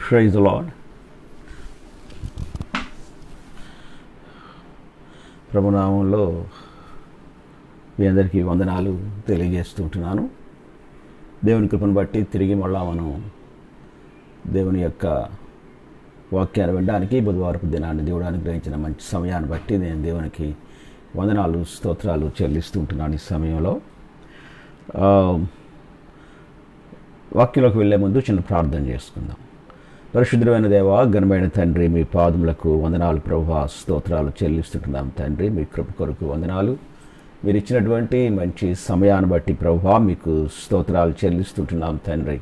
Praise the lord. ప్రభునామంలో మీ అందరికీ వందనాలు తెలియజేస్తుంటున్నాను. దేవుని కృపను బట్టి తిరిగి మళ్ళా మనం దేవుని యొక్క వాక్యాన్ని వినడానికి బుధవారపు దినాన్ని దేవుడు అనుగ్రహించిన మంచి సమయాన్ని బట్టి నేను దేవునికి వందనాలు స్తోత్రాలు చెల్లిస్తుంటున్నాను. ఈ సమయంలో వాక్యంలోకి వెళ్ళే ముందు చిన్న ప్రార్థన చేసుకుందాం. పరిశుద్ధమైన దేవా, ఘనమైన తండ్రి, మీ పాదములకు వందనాలు ప్రభువా, స్తోత్రాలు చెల్లిస్తుంటున్నాం తండ్రి. మీ కృప కొరకు వందనాలు. మీరు ఇచ్చినటువంటి మంచి సమయాన్ని బట్టి ప్రభువా మీకు స్తోత్రాలు చెల్లిస్తుంటున్నాం తండ్రి.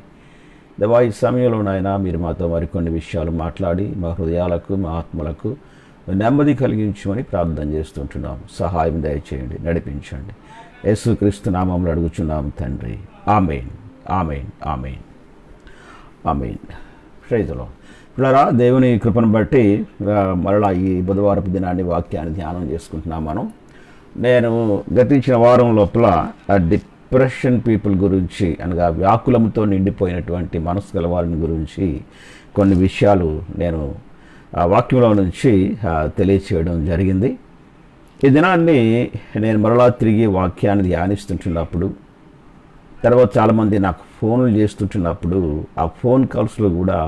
దేవా, ఈ సమయంలో నాయన మీరు మాతో మరికొన్ని విషయాలు మాట్లాడి మా హృదయాలకు మా ఆత్మలకు నెమ్మది కలిగించమని ప్రార్థన చేస్తుంటున్నాం. సహాయం దయచేయండి, నడిపించండి. యేసుక్రీస్తు నామములో అడుగుచున్నాం తండ్రి. ఆమేన్, ఆమేన్, ఆమేన్, ఆమేన్. Praise the lord. పిల్లరా, దేవుని కృపను బట్టి మరలా ఈ బుధవారపు దినాన్ని వాక్యాన్ని ధ్యానం చేసుకుంటున్నాం మనం. నేను గతించిన వారం లోపల డిప్రెషన్ పీపుల్ గురించి, అనగా వ్యాకులంతో నిండిపోయినటువంటి మనసు గల వారిని గురించి కొన్ని విషయాలు నేను వాక్యంలో నుంచి తెలియచేయడం జరిగింది. ఈ దినాన్ని నేను మరలా తిరిగి వాక్యాన్ని ధ్యానిస్తుంటున్నప్పుడు, తర్వాత చాలామంది నాకు ఫోన్లు చేస్తుంటున్నప్పుడు ఆ ఫోన్ కాల్స్లో కూడా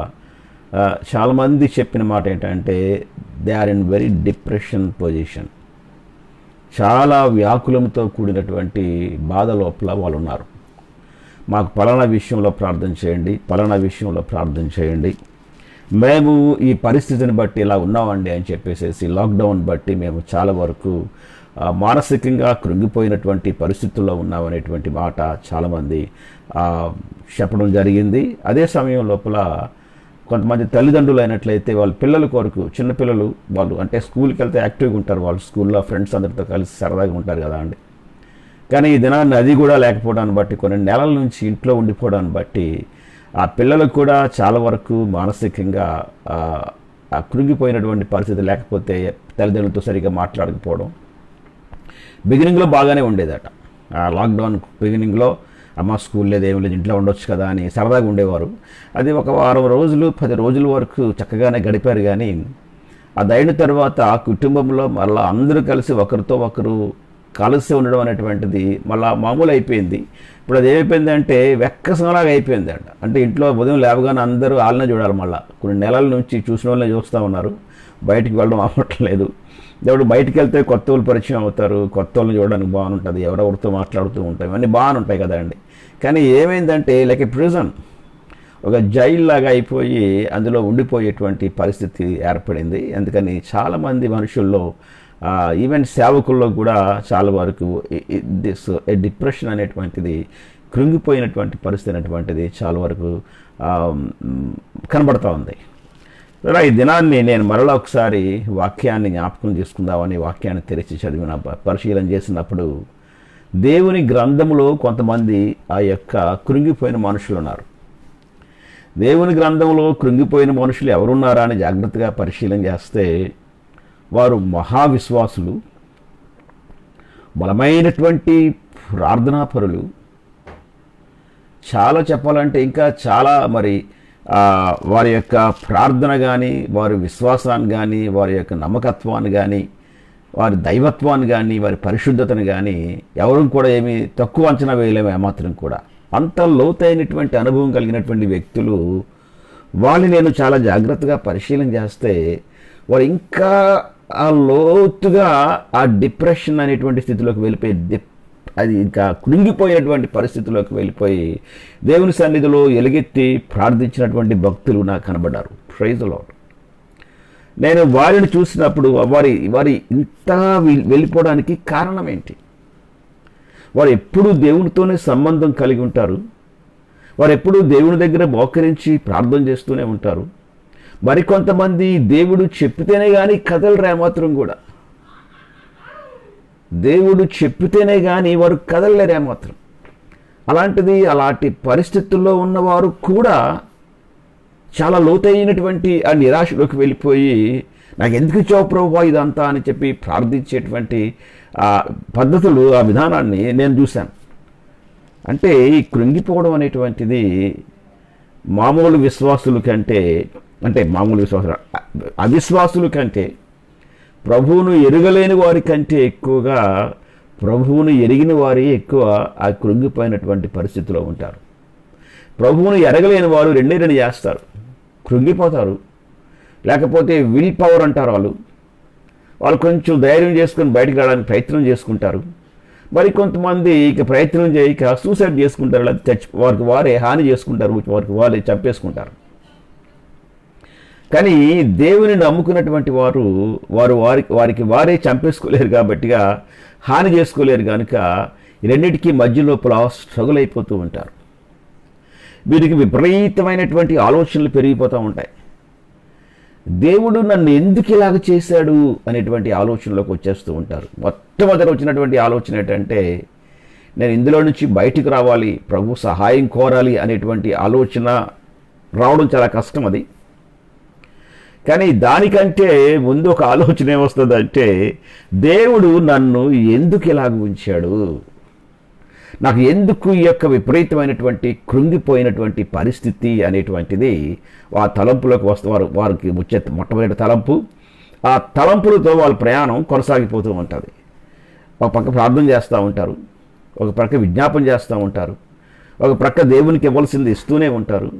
చాలామంది చెప్పిన మాట ఏంటంటే they are in very depression position. చాలా వ్యాకులంతో కూడినటువంటి బాధ లోపల వాళ్ళు ఉన్నారు. మాకు పలానా విషయంలో ప్రార్థన చేయండి, పలానా విషయంలో ప్రార్థన చేయండి, మేము ఈ పరిస్థితిని బట్టి ఇలా ఉన్నామండి అని చెప్పేసి లాక్డౌన్ బట్టి మేము చాలా వరకు మానసికంగా కృంగిపోయినటువంటి పరిస్థితుల్లో ఉన్నామనేటువంటి మాట చాలామంది చెప్పడం జరిగింది. అదే సమయం లోపల కొంతమంది తల్లిదండ్రులు అయినట్లయితే వాళ్ళ పిల్లల కొరకు, చిన్నపిల్లలు వాళ్ళు అంటే స్కూల్కి వెళ్తే యాక్టివ్గా ఉంటారు, వాళ్ళు స్కూల్లో ఫ్రెండ్స్ అందరితో కలిసి సరదాగా ఉంటారు కదా అండి. కానీ ఈ దినాన్ని అది కూడా లేకపోవడాన్ని బట్టి, కొన్ని నెలల నుంచి ఇంట్లో ఉండిపోవడాన్ని బట్టి ఆ పిల్లలకు కూడా చాలా వరకు మానసికంగా కృంగిపోయినటువంటి పరిస్థితి, లేకపోతే తల్లిదండ్రులతో సరిగ్గా మాట్లాడకపోవడం. బిగినింగ్లో బాగానే ఉండేదట. లాక్డౌన్ బిగినింగ్లో అమ్మ స్కూల్ లేదు, ఏం లేదు, ఇంట్లో ఉండొచ్చు కదా అని సరదాగా ఉండేవారు. అది ఒక వారం రోజులు 10 రోజుల వరకు చక్కగానే గడిపారు. కానీ అది అయిన తర్వాత కుటుంబంలో మళ్ళీ అందరూ కలిసి ఒకరితో ఒకరు కలిసి ఉండడం అనేటువంటిది మళ్ళీ మామూలు అయిపోయింది. ఇప్పుడు అది ఏమైపోయిందంటే వెక్కసంలాగా అయిపోయింది అంట. అంటే ఇంట్లో ఉదయం లేవగానే అందరూ వాళ్ళనే చూడాలి. మళ్ళీ కొన్ని నెలల నుంచి చూసిన వాళ్ళని చూస్తూ ఉన్నారు, బయటికి వెళ్ళడం అవ్వట్లేదు. దేవుడు బయటికి వెళ్తే కొత్త వాళ్ళు పరిచయం అవుతారు, కొత్త వాళ్ళని చూడడానికి బాగుంటుంది, ఎవరెవరితో మాట్లాడుతూ ఉంటాయి, ఇవన్నీ బాగానే ఉంటాయి కదా అండి. కానీ ఏమైందంటే లైక్ ఏ ప్రిజన్, ఒక జైల్ లాగా అయిపోయి అందులో ఉండిపోయేటువంటి పరిస్థితి ఏర్పడింది. అందుకని చాలామంది మనుషుల్లో, ఈవెన్ సేవకుల్లో కూడా చాలా వరకు డిప్రెషన్ అనేటువంటిది, కృంగిపోయినటువంటి పరిస్థితి అనేటువంటిది చాలా వరకు కనబడుతూ ఉంది. ఈ దినాన్ని నేను మరలా ఒకసారి వాక్యాన్ని జ్ఞాపకం చేసుకుందామని వాక్యాన్ని తెరిచి చదివిన పరిశీలన చేసినప్పుడు దేవుని గ్రంథంలో కొంతమంది ఆ యొక్క కృంగిపోయిన మనుషులు ఉన్నారు. దేవుని గ్రంథంలో కృంగిపోయిన మనుషులు ఎవరున్నారా అని జాగ్రత్తగా పరిశీలన చేస్తే వారు మహావిశ్వాసులు, బలమైనటువంటి ప్రార్థనాపరులు, చాలా చెప్పాలంటే ఇంకా చాలా వారి యొక్క ప్రార్థన కానీ, వారి విశ్వాసాన్ని కానీ, వారి యొక్క నమ్మకత్వాన్ని కానీ, వారి దైవత్వాన్ని కానీ, వారి పరిశుద్ధతను కానీ ఎవరు కూడా ఏమీ తక్కువ అంచనా వేయలేము ఏమాత్రం కూడా. అంత లోతైనటువంటి అనుభవం కలిగినటువంటి వ్యక్తులు. వాళ్ళని నేను చాలా జాగ్రత్తగా పరిశీలన చేస్తే వారు ఇంకా ఆ లోతుగా ఆ డిప్రెషన్ అనేటువంటి స్థితిలోకి వెళ్ళిపోయి, అది ఇంకా కృంగిపోయినటువంటి పరిస్థితిలోకి వెళ్ళిపోయి దేవుని సన్నిధిలో ఎలుగెత్తి ప్రార్థించినటువంటి భక్తులు నాకు కనబడ్డారు. Praise the lord. నేను వారిని చూసినప్పుడు వారి ఇంత వెళ్ళిపోవడానికి కారణం ఏంటి? వారు ఎప్పుడూ దేవునితోనే సంబంధం కలిగి ఉంటారు, వారు ఎప్పుడూ దేవుని దగ్గర మోకరించి ప్రార్థన చేస్తూనే ఉంటారు. మరికొంతమంది దేవుడు చెప్పితేనే కానీ కదలరు ఏమాత్రం కూడా. దేవుడు చెప్పితేనే కానీ వారు కదలలేరు ఏమాత్రం. అలాంటి పరిస్థితుల్లో ఉన్నవారు కూడా చాలా లోతైనటువంటి ఆ నిరాశలోకి వెళ్ళిపోయి, నాకు ఎందుకు ఇచ్చావు ప్రభువా ఇదంతా అని చెప్పి ప్రార్థించేటువంటి పద్ధతులు, ఆ విధానాన్ని నేను చూశాను. అంటే ఈ కృంగిపోవడం అనేటువంటిది మామూలు విశ్వాసుల కంటే అంటే మామూలు విశ్వాసులు, అవిశ్వాసుల కంటే ప్రభువును ఎరుగలేని వారి కంటే ఎక్కువగా ప్రభువును ఎరిగిన వారే ఎక్కువ ఆ కృంగిపోయినటువంటి పరిస్థితిలో ఉంటారు. ప్రభువును ఎరగలేని వారు రెండే రెండు చేస్తారు, కృంగిపోతారు, లేకపోతే విల్ పవర్ అంటారు వాళ్ళు కొంచెం ధైర్యం చేసుకొని బయటకు రావడానికి ప్రయత్నం చేసుకుంటారు. మరి కొంతమంది ఇక ప్రయత్నం చేయక సూసైడ్ చేసుకుంటారు, లేదా వారికి వారే హాని చేసుకుంటారు, వారికి వారే చంపేసుకుంటారు. కానీ దేవుని నమ్ముకున్నటువంటి వారికి వారే చంపేసుకోలేరు కాబట్టిగా హాని చేసుకోలేరు కనుక రెండింటికి మధ్య లోపల స్ట్రగుల్ అయిపోతూ ఉంటారు. వీరికి విపరీతమైనటువంటి ఆలోచనలు పెరిగిపోతూ ఉంటాయి. దేవుడు నన్ను ఎందుకు ఇలాగ చేశాడు అనేటువంటి ఆలోచనలోకి వచ్చేస్తూ ఉంటారు. మొట్టమొదటి వచ్చినటువంటి ఆలోచన ఏంటంటే నేను ఇందులో నుంచి బయటికి రావాలి, ప్రభు సహాయం కోరాలి అనేటువంటి ఆలోచన రావడం చాలా కష్టం అది. కానీ దానికంటే ముందు ఒక ఆలోచన ఏమొస్తుందంటే దేవుడు నన్ను ఎందుకు ఇలాగ ఉంచాడు, నాకు ఎందుకు ఈ యొక్క విపరీతమైనటువంటి కృంగిపోయినటువంటి పరిస్థితి అనేటువంటిది ఆ తలంపులకు వస్తారు. వారికి వచ్చే మొట్టమొదటి తలంపు, ఆ తలంపులతో వాళ్ళ ప్రయాణం కొనసాగిపోతూ ఉంటుంది. ఒక పక్క ప్రార్థన చేస్తూ ఉంటారు, ఒక ప్రక్క విజ్ఞాపన చేస్తూ ఉంటారు, ఒక ప్రక్క దేవునికి ఇవ్వాల్సింది ఇస్తూనే ఉంటారు,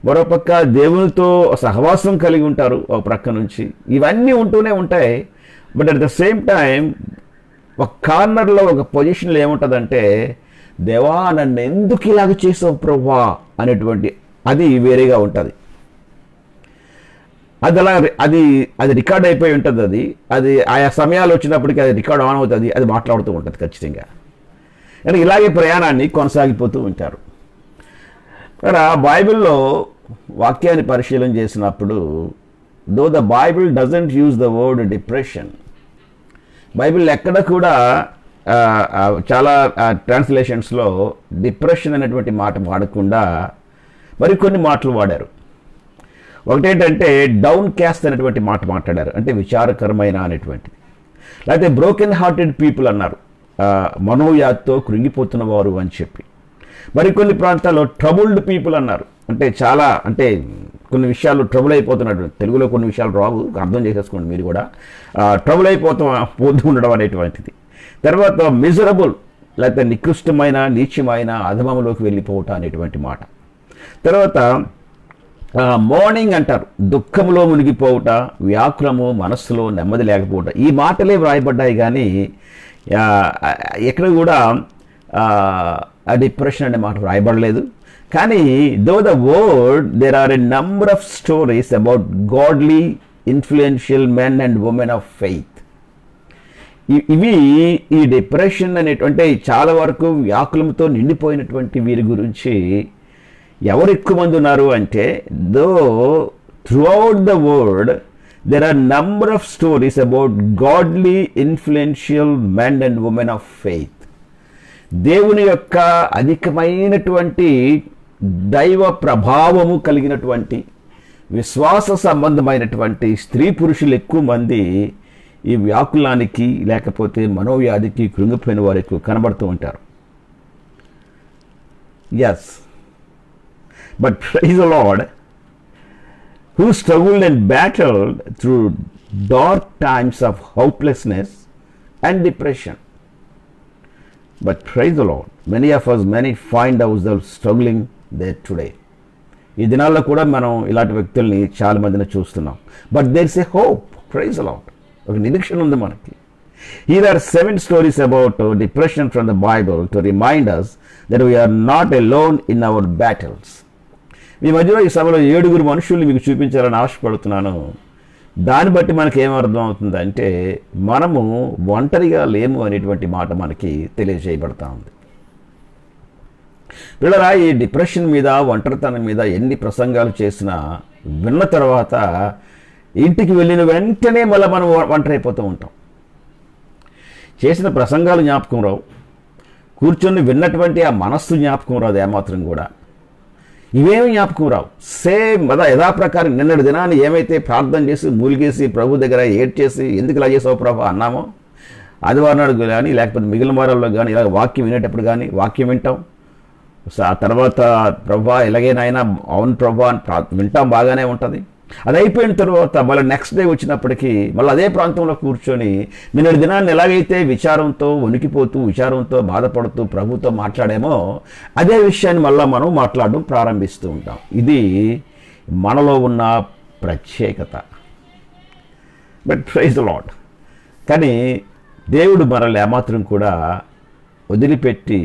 మరోపక్క దేవునితో సహవాసం కలిగి ఉంటారు ఒక ప్రక్క నుంచి. ఇవన్నీ ఉంటూనే ఉంటాయి. But at the same time ఒక కార్నర్లో ఒక పొజిషన్లో ఏముంటుందంటే దేవా నన్ను ఎందుకు ఇలాగ చేసావు ప్రభువా అనేటువంటి అది వేరేగా ఉంటుంది. అది రికార్డ్ అయిపోయి ఉంటుంది. అది ఆయా సమయాలు వచ్చినప్పటికీ అది రికార్డ్ ఆన్ అవుతుంది, అది మాట్లాడుతూ ఉంటుంది ఖచ్చితంగా. కానీ ఇలాగే ప్రయాణాన్ని కొనసాగిపోతూ ఉంటారు. ఇక్కడ బైబిల్లో వాక్యాన్ని పరిశీలన చేసినప్పుడు though the Bible doesn't use the word depression, Bible ఎక్కడ కూడా చాలా ట్రాన్స్లేషన్స్లో డిప్రెషన్ అనేటువంటి మాట వాడకుండా మరికొన్ని మాటలు వాడారు. ఒకటేంటంటే డౌన్ క్యాస్ట్ అనేటువంటి మాట మాట్లాడారు, అంటే విచారకరమైన అనేటువంటిది. లేకపోతే బ్రోకెన్ హార్టెడ్ పీపుల్ అన్నారు, మనోవ్యాధితో కృంగిపోతున్న వారు అని చెప్పి. మరికొన్ని ప్రాంతాల్లో ట్రబుల్డ్ పీపుల్ అన్నారు, అంటే కొన్ని విషయాలు ట్రబుల్ అయిపోతున్నట్టు. తెలుగులో కొన్ని విషయాలు రావు, అర్థం చేసేసుకోండి మీరు కూడా. ట్రబుల్ పోతూ ఉండడం అనేటువంటిది. తర్వాత మిజరబుల్, లేకపోతే నికృష్టమైన నీచమైన అధమములోకి వెళ్ళిపోవటం అనేటువంటి మాట. తర్వాత మోర్నింగ్ అంటారు, దుఃఖంలో మునిగిపోవుట, వ్యాకులము, మనస్సులో నెమ్మది లేకపోవట. ఈ మాటలే వ్రాయబడ్డాయి కానీ ఎక్కడ కూడా డిప్రెషన్ అనే మాట వ్రాయబడలేదు. కానీ though the word there are a number of stories about godly influential men and women of faith. ఇవి ఈ డిప్రెషన్ అనేటువంటి చాలా వరకు వ్యాకులంతో నిండిపోయినటువంటి వీరి గురించి ఎవరు ఎక్కువ మంది ఉన్నారు అంటే though throughout the world there are number of stories about godly influential men and women of faith. దేవుని యొక్క అధికమైనటువంటి దైవ ప్రభావము కలిగినటువంటి విశ్వాస సంబంధమైనటువంటి స్త్రీ పురుషులు ఎక్కువ మంది ఈ వ్యాకులానికి లేకపోతే మనోవ్యాధికి కృంగిపోయిన వారు ఎక్కువ కనబడుతూ ఉంటారు. Yes, but praise the Lord, who struggled and battled through dark times of hopelessness and depression. But praise the Lord, many find ourselves struggling there today. ఈ దినాల్లో కూడా మనం ఇలాంటి వ్యక్తుల్ని చాలా మందిని చూస్తున్నాం. But there is a hope. Praise the Lord, ఒక నిరీక్షణ ఉంది మనకి. Here are 7 stories about depression from the Bible to remind us that we are not alone in our battles. మీ మధ్యలో ఈ సభలో 7 మనుషుల్ని మీకు చూపించాలని ఆశపడుతున్నాను. దాన్ని బట్టి మనకి ఏమర్థం అవుతుందంటే మనము ఒంటరిగా లేము అనేటువంటి మాట మనకి తెలియజేయబడతా ఉంది. పిల్లరా, ఈ డిప్రెషన్ మీద ఒంటరితనం మీద ఎన్ని ప్రసంగాలు చేసినా విన్న తర్వాత ఇంటికి వెళ్ళిన వెంటనే మళ్ళీ మనం ఒంటరైపోతూ ఉంటాం. చేసిన ప్రసంగాలు జ్ఞాపకం రావు, కూర్చొని విన్నటువంటి ఆ మనస్సు జ్ఞాపకం రాదు ఏమాత్రం కూడా. ఇవేమి జ్ఞాపకం రావు. సేమ్ యథాప్రకారం నిన్నటి దినాన్ని ఏమైతే ప్రార్థన చేసి మూలిగేసి ప్రభు దగ్గర ఏడ్చేసి ఎందుకు ఇలా చేసావు ప్రభు అన్నామో, ఆదివారం నాడు కానీ లేకపోతే మిగిలిన వారాల్లో కానీ ఇలా వాక్యం వినేటప్పుడు కానీ వాక్యం వింటాం, సో ఆ తర్వాత ప్రభా ఎలాగైనా అవును ప్రభా అని వింటాం, బాగానే ఉంటుంది. అది అయిపోయిన తర్వాత మళ్ళీ నెక్స్ట్ డే వచ్చినప్పటికీ మళ్ళీ అదే ప్రాంతంలో కూర్చొని నిన్నటి దినాన్ని ఎలాగైతే విచారంతో వణికిపోతూ విచారంతో బాధపడుతూ ప్రభుతో మాట్లాడామో అదే విషయాన్ని మళ్ళీ మనం మాట్లాడడం ప్రారంభిస్తూ ఉంటాం. ఇది మనలో ఉన్న ప్రత్యేకత. But praise the lord. కానీ దేవుడు మనల్ని ఏమాత్రం కూడా వదిలిపెట్టి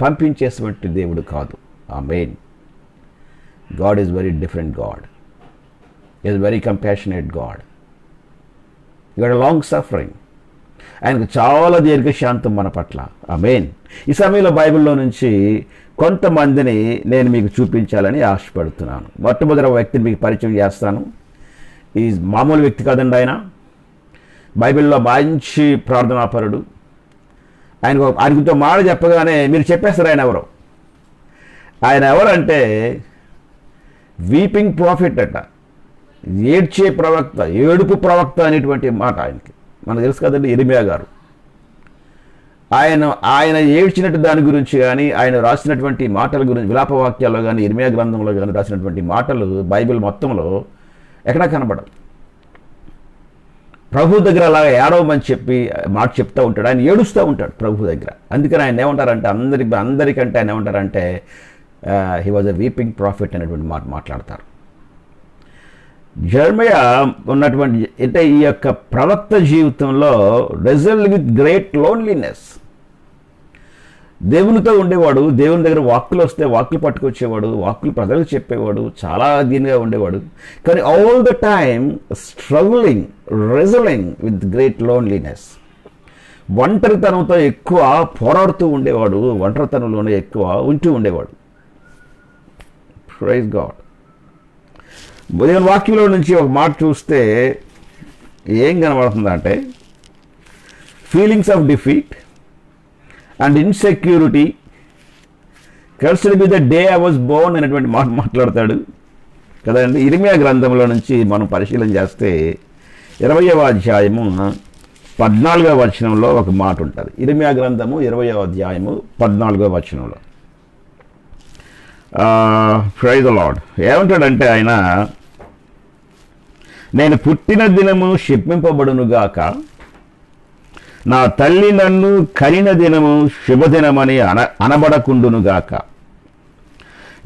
పంపించేటువంటి దేవుడు కాదు. ఆమేన్. God is very different God. Is very compassionate God. God long suffering. ఆయనకు చాలా దీర్ఘశాంతం మన పట్ల. ఆమేన్. ఈ సమయంలో బైబిల్లో నుంచి కొంతమందిని నేను మీకు చూపించాలని ఆశపడుతున్నాను. మొట్టమొదటి వ్యక్తిని మీకు పరిచయం చేస్తాను. ఈ మామూలు వ్యక్తి కాదండి. ఆయన బైబిల్లో మంచి ప్రార్థనాపరుడు. ఆయనతో మాట చెప్పగానే మీరు చెప్పేస్తారు ఆయన ఎవరు. ఆయన ఎవరంటే వీపింగ్ ప్రాఫిట్ అట, ఏడ్చే ప్రవక్త, ఏడుపు ప్రవక్త అనేటువంటి మాట ఆయనకి. మనకు తెలుసు కదండి ఇర్మియా గారు. ఆయన ఏడ్చినట్టు దాని గురించి కానీ, ఆయన రాసినటువంటి మాటల గురించి విలాపవాక్యాల్లో కానీ, ఇర్మియా గ్రంథంలో కానీ రాసినటువంటి మాటలు బైబిల్ మొత్తంలో ఎక్కడా కనబడవు. ప్రభు దగ్గర అలాగా ఏడవమని చెప్పి మాట చెప్తూ ఉంటాడు. ఆయన ఏడుస్తూ ఉంటాడు ప్రభు దగ్గర. అందుకని ఆయన ఏమంటారంటే అందరికంటే ఆయన ఏమంటారంటే he was a weeping profit అనేటువంటి మాట మాట్లాడతారు. జెర్మియా ఉన్నటువంటి అంటే ఈ యొక్క ప్రవక్త జీవితంలో రెజల్డ్ విత్ గ్రేట్ లోన్లీనెస్. దేవునితో ఉండేవాడు, దేవుని దగ్గర వాక్కులు వస్తే వాక్కులు పట్టుకొచ్చేవాడు, వాక్కులు ప్రజలకు చెప్పేవాడు, చాలా దీనిగా ఉండేవాడు. కానీ all the time struggling, wrestling with great loneliness. ఒంటరితనంతో ఎక్కువ పోరాడుతూ ఉండేవాడు, ఒంటరితనంలోనే ఎక్కువ ఉంటూ ఉండేవాడు. Praise God. దేవుని వాక్యంలో నుంచి ఒక మాట చూస్తే ఏం కనబడుతుందంటే feelings of defeat and insecurity cursed be the day I was born అనేటువంటి మాట మాట్లాడతాడు కదండి. ఇర్మియా గ్రంథంలో నుంచి మనం పరిశీలన చేస్తే 20వ అధ్యాయము 14వ వచనంలో ఒక మాట ఉంటుంది. ఇర్మియా గ్రంథము 20వ అధ్యాయము 14వ వచనంలో ప్రైజ్ ది లార్డ్ ఏమంటాడంటే ఆయన, నేను పుట్టిన దినము శపింపబడునుగాక, నా తల్లి నన్ను కనిన దినము శుభదినమని అనబడకుండునుగాక.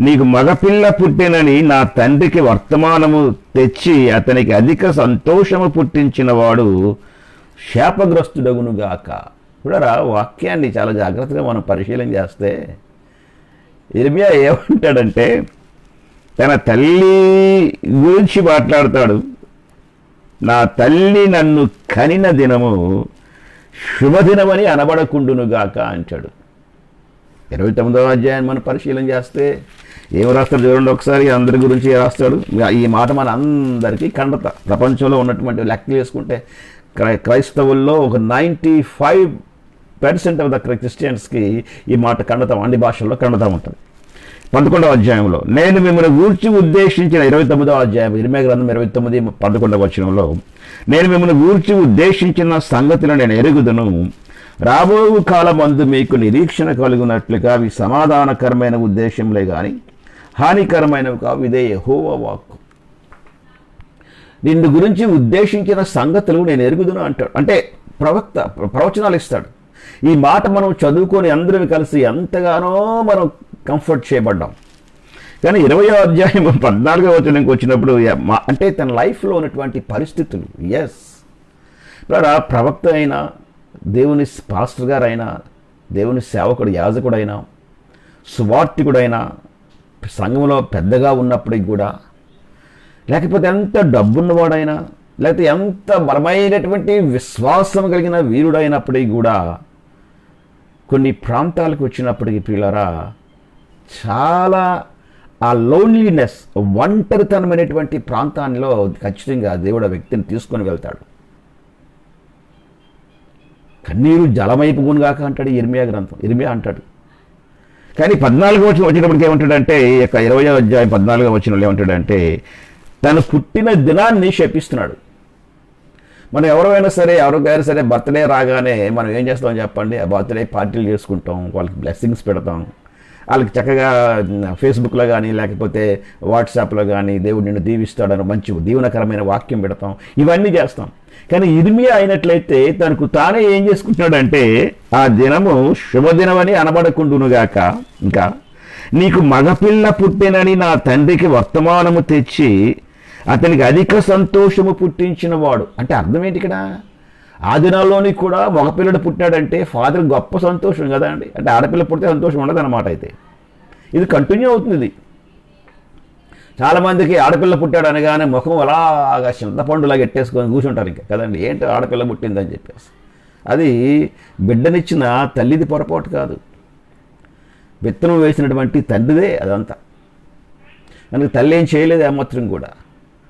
నీకు మగపిల్ల పుట్టినని నా తండ్రికి వర్తమానము తెచ్చి అతనికి అధిక సంతోషము పుట్టించిన వాడు శాపగ్రస్తుడగునుగాక. చూడరా, వాక్యాన్ని చాలా జాగ్రత్తగా మనం పరిశీలన చేస్తే ఇర్మియా ఏమంటాడంటే తన తల్లి గురించి మాట్లాడతాడు. నా తల్లి నన్ను కనిన దినము శుభదినమని అనబడకుండునుగాక అంటాడు. 29వ అధ్యాయం మనం పరిశీలన చేస్తే ఏం రాస్తాడు చూడండి ఒకసారి. అందరి గురించి రాస్తాడు. ఈ మాట మన అందరికీ ఖండత. ప్రపంచంలో ఉన్నటువంటి లెక్కలు వేసుకుంటే క్రైస్తవుల్లో ఒక 95% ఆఫ్ ద క్రిస్టియన్స్కి ఈ మాట ఖండతం, అన్ని భాషల్లో ఖండతం ఉంటుంది. 11వ అధ్యాయంలో నేను మిమ్మల్ని గూర్చి ఉద్దేశించిన 29వ అధ్యాయం ఇర్మియా గ్రంథం 29:11 వచనంలో నేను మిమ్మల్ని గూర్చి ఉద్దేశించిన సంగతులను నేను ఎరుగుదును, రాబో కాలమందు మీకు నిరీక్షణ కలుగునట్లుగా అవి సమాధానకరమైన ఉద్దేశంలే కానీ హానికరమైనవి కావు, ఇదే యెహోవా వాక్కు. నిన్ను గురించి ఉద్దేశించిన సంగతులు నేను ఎరుగుదును అంటాడు. అంటే ప్రవక్త ప్రవచనాలు ఇస్తాడు. ఈ మాట మనం చదువుకొని అందరం కలిసి ఎంతగానో మనం కంఫర్ట్ చేయబడ్డాం. కానీ 20వ అధ్యాయం 14వ వచనంకి వచ్చినప్పుడు అంటే తన లైఫ్లో ఉన్నటువంటి పరిస్థితులు, ఎస్ ప్రవక్త అయినా, దేవుని పాస్టర్ గారైనా, దేవుని సేవకుడు యాజకుడైనా, సువార్తికుడైనా, సంఘంలో పెద్దగా ఉన్నప్పటికి కూడా, లేకపోతే ఎంత డబ్బున్నవాడైనా, లేకపోతే ఎంత బలమైనటువంటి విశ్వాసం కలిగిన వీరుడైనప్పటికీ కూడా కొన్ని ప్రాంతాలకు వచ్చినప్పటికీ ప్రియులారా చాలా ఆ లోన్లీనెస్, ఒంటరితనమైనటువంటి ప్రాంతాల్లో ఖచ్చితంగా దేవుడు ఆ వ్యక్తిని తీసుకొని వెళ్తాడు. కన్నీరు జలమైపుగునుగాక అంటాడు ఇర్మియా గ్రంథం. ఇర్మియా అంటాడు. కానీ 14వ వచనం వచ్చినప్పటికి ఏమంటాడంటే, ఈ యొక్క 20వ అధ్యాయం 14వ వచనంలో ఏమంటాడంటే తను పుట్టిన దినాన్ని శపిస్తున్నాడు. మనం ఎవరైనా సరే బర్త్డే రాగానే మనం ఏం చేస్తామని చెప్పండి, ఆ బర్త్డే పార్టీలు చేసుకుంటాం, వాళ్ళకి బ్లెస్సింగ్స్ పెడతాం, వాళ్ళకి చక్కగా ఫేస్బుక్లో కానీ లేకపోతే వాట్సాప్లో కానీ దేవుడు నిన్ను దీవిస్తాడని మంచి దీవనకరమైన వాక్యం పెడతాం, ఇవన్నీ చేస్తాం. కానీ ఇర్మియా అయినట్లయితే తనకు తానే ఏం చేసుకుంటున్నాడంటే, ఆ దినము శుభదినమని అనబడకుండునుగాక, ఇంకా నీకు మగపిల్ల పుట్టెనని నా తండ్రికి వర్తమానము తెచ్చి అతనికి అధిక సంతోషము పుట్టించిన వాడు. అంటే అర్థం ఏంటి ఇక్కడ? ఆ దినాల్లోని కూడా మగపిల్లడు పుట్టినాడంటే ఫాదర్ గొప్ప సంతోషం కదా అండి. అంటే ఆడపిల్ల పుడితే సంతోషం ఉండదు అన్నమాట. అయితే ఇది కంటిన్యూ అవుతుంది. ఇది చాలామందికి ఆడపిల్ల పుట్టాడు అనగానే ముఖం అలాగా చింతపండులాగా ఎట్టేసుకొని కూర్చుంటారు ఇంకా కదండి. ఏంటి ఆడపిల్ల పుట్టిందని చెప్పేసి. అది బిడ్డనిచ్చిన తల్లిది పొరపాటు కాదు, విత్తనం వేసినటువంటి తండ్రిదే అదంతా. కనుక తల్లి ఏం చేయలేదు ఏమాత్రం కూడా.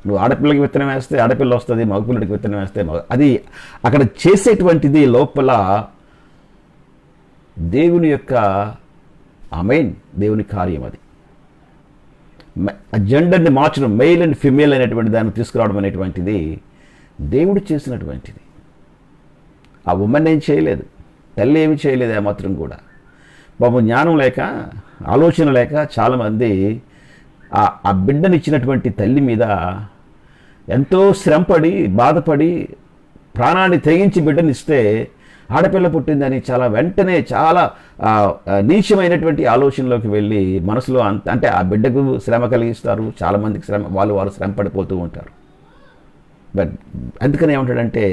నువ్వు ఆడపిల్లకి విత్తనం వేస్తే ఆడపిల్ల వస్తుంది, మగపిల్లడికి విత్తనం వేస్తే అది అక్కడ చేసేటువంటిది లోపల దేవుని యొక్క దేవుని కార్యం. అది జెండర్ని మార్చడం, మెయిల్ అండ్ ఫిమేల్ అనేటువంటి దాన్ని తీసుకురావడం అనేటువంటిది దేవుడు చేసినటువంటిది. ఆ ఉమెన్ ఏం చేయలేదు, తల్లి ఏమి చేయలేదు ఏమాత్రం కూడా. పాపం జ్ఞానం లేక, ఆలోచన లేక చాలామంది ఆ బిడ్డనిచ్చినటువంటి తల్లి మీద ఎంతో శ్రమపడి బాధపడి ప్రాణాన్ని తెగించి బిడ్డనిస్తే ఆడపిల్ల పుట్టిందని చాలా వెంటనే చాలా నీచమైనటువంటి ఆలోచనలోకి వెళ్ళి మనసులో అంటే ఆ బిడ్డకు శ్రమ కలిగిస్తారు. చాలామందికి వాళ్ళు శ్రమ పడిపోతూ ఉంటారు. బట్ అందుకని ఏమంటాడంటే,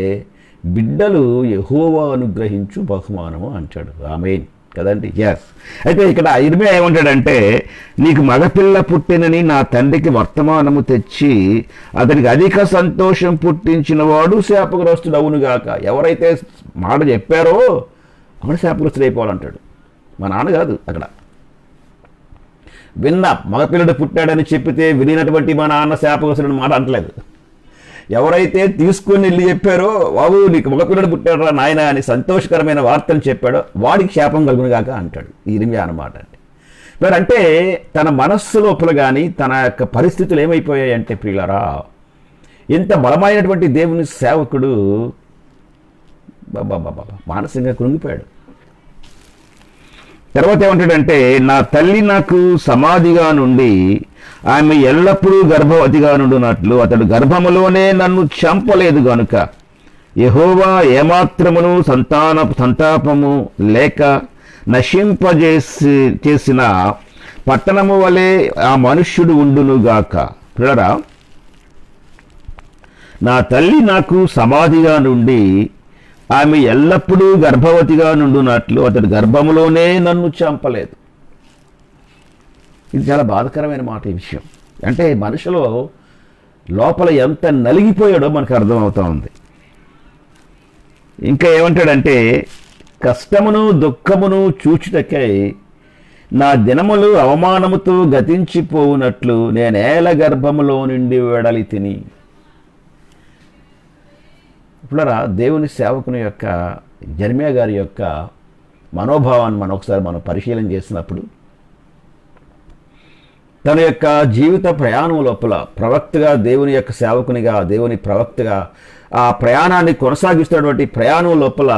బిడ్డలు యెహోవా అనుగ్రహించు బహుమానము అంటాడు. ఆమేన్ కదండి. ఎస్. అయితే ఇక్కడ ఇర్మియా ఏమంటాడంటే, నీకు మగపిల్ల పుట్టినని నా తండ్రికి వర్తమానము తెచ్చి అతనికి అధిక సంతోషం పుట్టించిన వాడు శాపగ్రస్తుడు అవునుగాక. ఎవరైతే మాట చెప్పారో అక్కడ శాపగ్రస్తుడు అయిపోవాలంటాడు. మా నాన్న కాదు, అక్కడ మగపిల్లడు పుట్టాడని చెప్పితే వినినటువంటి మా నాన్న శాపగ్రస్తుడు మాట అంటలేదు. ఎవరైతే తీసుకుని వెళ్ళి చెప్పారో, బాబు నీకు మగపిల్లడు పుట్టాడురా నాయన అని సంతోషకరమైన వార్తను చెప్పాడో వాడికి శాపం కలుగునుగాక అంటాడు ఇర్మియా అన్నమాట. అండి మరి అంటే తన మనస్సు లోపల కానీ తన యొక్క పరిస్థితులు ఏమైపోయాయంటే ప్రియులారా, ఇంత బలమైనటువంటి దేవుని సేవకుడు మానసికంగా కృంగిపోయాడు. తర్వాత ఏమంటాడంటే, నా తల్లి నాకు సమాధిగా నుండి ఆమె ఎల్లప్పుడూ గర్భవతిగా నుండునట్లు అతడు గర్భములోనే నన్ను చంపలేదు గనుక యెహోవా ఏమాత్రమును సంతాపము లేక చేసిన పట్టణము వలె ఆ మనుష్యుడు ఉండునుగాక. పిల్లరా, నా తల్లి నాకు సమాధిగా నుండి ఆమె ఎల్లప్పుడూ గర్భవతిగా నుండునట్లు అతడు గర్భములోనే నన్ను చంపలేదు. ఇది చాలా బాధాకరమైన మాట. ఈ విషయం అంటే మనిషిలో లోపల ఎంత నలిగిపోయాడో మనకు అర్థమవుతా ఉంది. ఇంకా ఏమంటాడంటే, కష్టమును దుఃఖమును చూచుటకై నా దినములు అవమానముతో గతించిపోవునట్లు నేనేల గర్భములో నుండి వెడలి తిని. ఇప్పుడరా దేవుని సేవకుని యొక్క జెర్మియా గారి యొక్క మనోభావాన్ని మనం పరిశీలన చేసినప్పుడు, తన యొక్క జీవిత ప్రయాణం లోపల ప్రవక్తగా, దేవుని యొక్క సేవకునిగా, దేవుని ప్రవక్తగా ఆ ప్రయాణాన్ని కొనసాగిస్తున్నటువంటి ప్రయాణం లోపల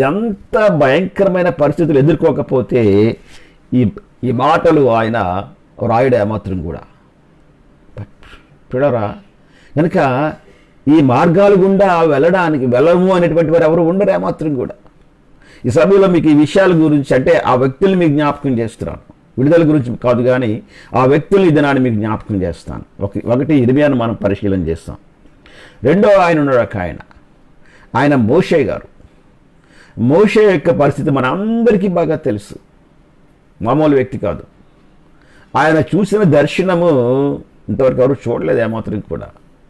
ఎంత భయంకరమైన పరిస్థితులు ఎదుర్కోకపోతే ఈ మాటలు ఆయన రాయుడు ఏమాత్రం కూడా. చూడరా, కనుక ఈ మార్గాల గుండా వెళ్ళము అనేటువంటి వారు ఎవరు ఉండరు ఏమాత్రం కూడా. ఈ సమయంలో మీకు ఈ విషయాల గురించి అంటే ఆ వ్యక్తుల్ని మీకు జ్ఞాపకం చేస్తున్నాను. విడుదల గురించి కాదు కానీ ఆ వ్యక్తుల్ని ఈ దినాన్ని మీకు జ్ఞాపకం చేస్తాను. ఒకటి ఇర్మియాను మనం పరిశీలన చేస్తాం. రెండో ఆయన ఉన్నాడు, ఆయన మోషే గారు. మోషే యొక్క పరిస్థితి మన అందరికీ బాగా తెలుసు. మామూలు వ్యక్తి కాదు. ఆయన చూసిన దర్శనము ఇంతవరకు ఎవరు చూడలేదు ఏమాత్రం కూడా.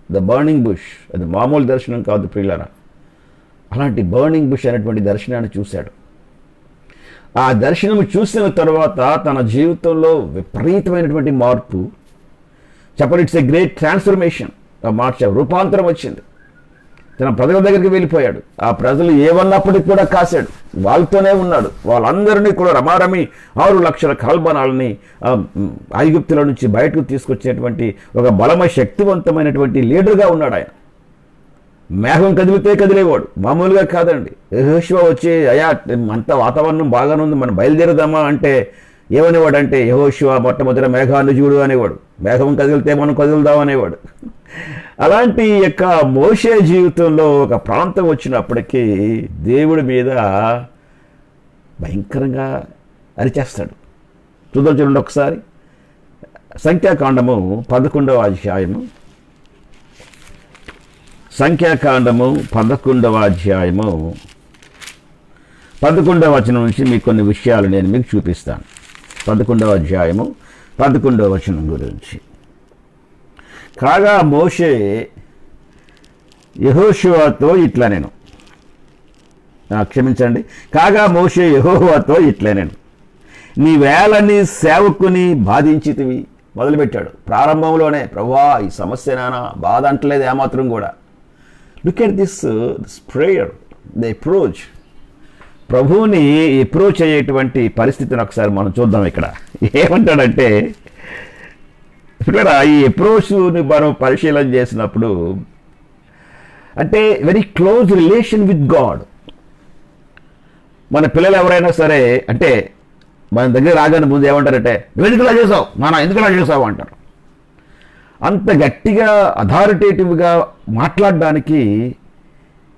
ద బర్నింగ్ బుష్, అది మామూలు దర్శనం కాదు ప్రియులారా. అలాంటి బర్నింగ్ బుష్ అనేటువంటి దర్శనాన్ని చూశాడు. ఆ దర్శనం చూసిన తర్వాత తన జీవితంలో విపరీతమైనటువంటి మార్పు, చెప్పండి, ఇట్స్ ఎ గ్రేట్ ట్రాన్స్ఫర్మేషన్. రూపాంతరం వచ్చింది. తన ప్రజల దగ్గరికి వెళ్ళిపోయాడు. ఆ ప్రజలు ఏమన్నప్పటికీ కూడా కాశాడు, వాళ్ళతోనే ఉన్నాడు. వాళ్ళందరినీ కూడా రమారమి 6 లక్షల కాల్బనాలని ఐగుప్తుల నుంచి బయటకు తీసుకొచ్చేటువంటి ఒక బలమైన శక్తివంతమైనటువంటి లీడర్గా ఉన్నాడు ఆయన. మేఘం కదిలితే కదిలేవాడు, మామూలుగా కాదండి. యెహోషువ వచ్చి, అయ్యా అంత వాతావరణం బాగానే ఉంది, మనం బయలుదేరదామా అంటే ఏమనేవాడు అంటే, యెహోషువ మొట్టమొదటి మేఘాన్ని చూడు అనేవాడు. మేఘం కదిలితే మనం కదులుదాం అనేవాడు. అలాంటి యొక్క మోషే జీవితంలో ఒక ప్రాంతం వచ్చినప్పటికీ దేవుడి మీద భయంకరంగా అరిచేస్తాడు. చూడండి ఒకసారి సంఖ్యాకాండము 11వ అధ్యాయము. సంఖ్యాకాండము 11వ అధ్యాయము 11వ వచనం నుంచి మీకు కొన్ని విషయాలు నేను మీకు చూపిస్తాను. 11వ అధ్యాయము 11వ వచనం గురించి. కాగా మోషే యెహోషువతో ఇట్లా నేను క్షమించండి కాగా మోషే యెహోవాతో ఇట్లా నేను నీవేళ నీ సేవకుని బాధించితివి మొదలుపెట్టాడు. ప్రారంభంలోనే ప్రభువా ఈ సమస్య నానా బాధ అంటలేదు ఏమాత్రం కూడా. Look at this prayer, the approach. ప్రభువుని అప్రోచ్ అయ్యేటువంటి పరిస్థితిని ఒకసారి మనం చూద్దాం. ఇక్కడ ఏమంటాడంటే, ఇక్కడ ఈ అప్రోచ్ని మనం పరిశీలన చేసినప్పుడు అంటే very close relation with God. మన పిల్లలు ఎవరైనా సరే అంటే మన దగ్గర రాగానే ముందు ఏమంటారంటే, నువ్వు ఎందుకు ఇలా చేసావు నాన్న, ఎందుకు ఇలా చేసావు అంటారు. అంత గట్టిగా అథారిటేటివ్గా మాట్లాడడానికి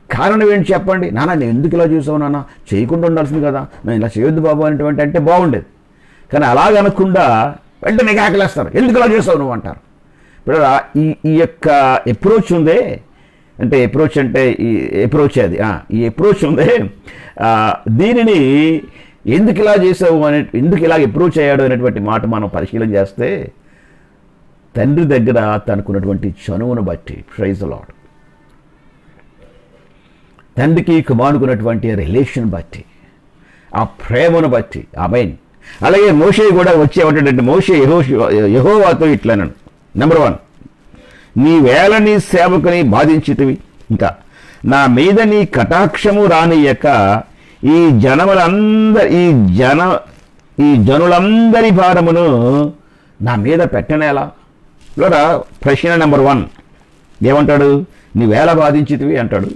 కారణం ఏంటి చెప్పండి. నాన్న నేను ఎందుకు ఇలా చేసావు నాన్న, చేయకుండా ఉండాల్సింది కదా, నేను ఇలా చేయొద్దు బాబు అనేటువంటి అంటే బాగుండేది. కానీ అలాగనకుండా వెంటనే కేకలేస్తారు, ఎందుకు ఇలా చేసావు నువ్వు అంటారు. ఇప్పుడు ఈ యొక్క అప్రోచ్ ఉందే, అంటే అప్రోచ్ అంటే ఈ అప్రోచ్ అది ఈ అప్రోచ్ ఉందే, దీనిని ఎందుకు ఇలా చేసావు అనే, ఎందుకు ఇలా అప్రోచ్ అయ్యాడు అనేటువంటి మాట మనం పరిశీలన చేస్తే తండ్రి దగ్గర తనకున్నటువంటి చనువును బట్టి, ప్రైజ్ ది లార్డ్, తండ్రికి కుమారుకున్నటువంటి రిలేషన్ బట్టి, ఆ ప్రేమను బట్టి, ఆమేన్. అలాగే మోషే కూడా వచ్చేవాటంటే మోషే యెహోవాతో ఇట్లనను. నెంబర్ 1, నీవేళ నీ సేవకుని బాధించితివి, ఇంకా నా మీద నీ కటాక్షము రానియక ఈ జనులందరి భారమును నా మీద పెట్టనేలా. ఇలా ప్రశ్న నెంబర్ 1 ఏమంటాడు, నీవేళ బాధించితివి అంటాడు.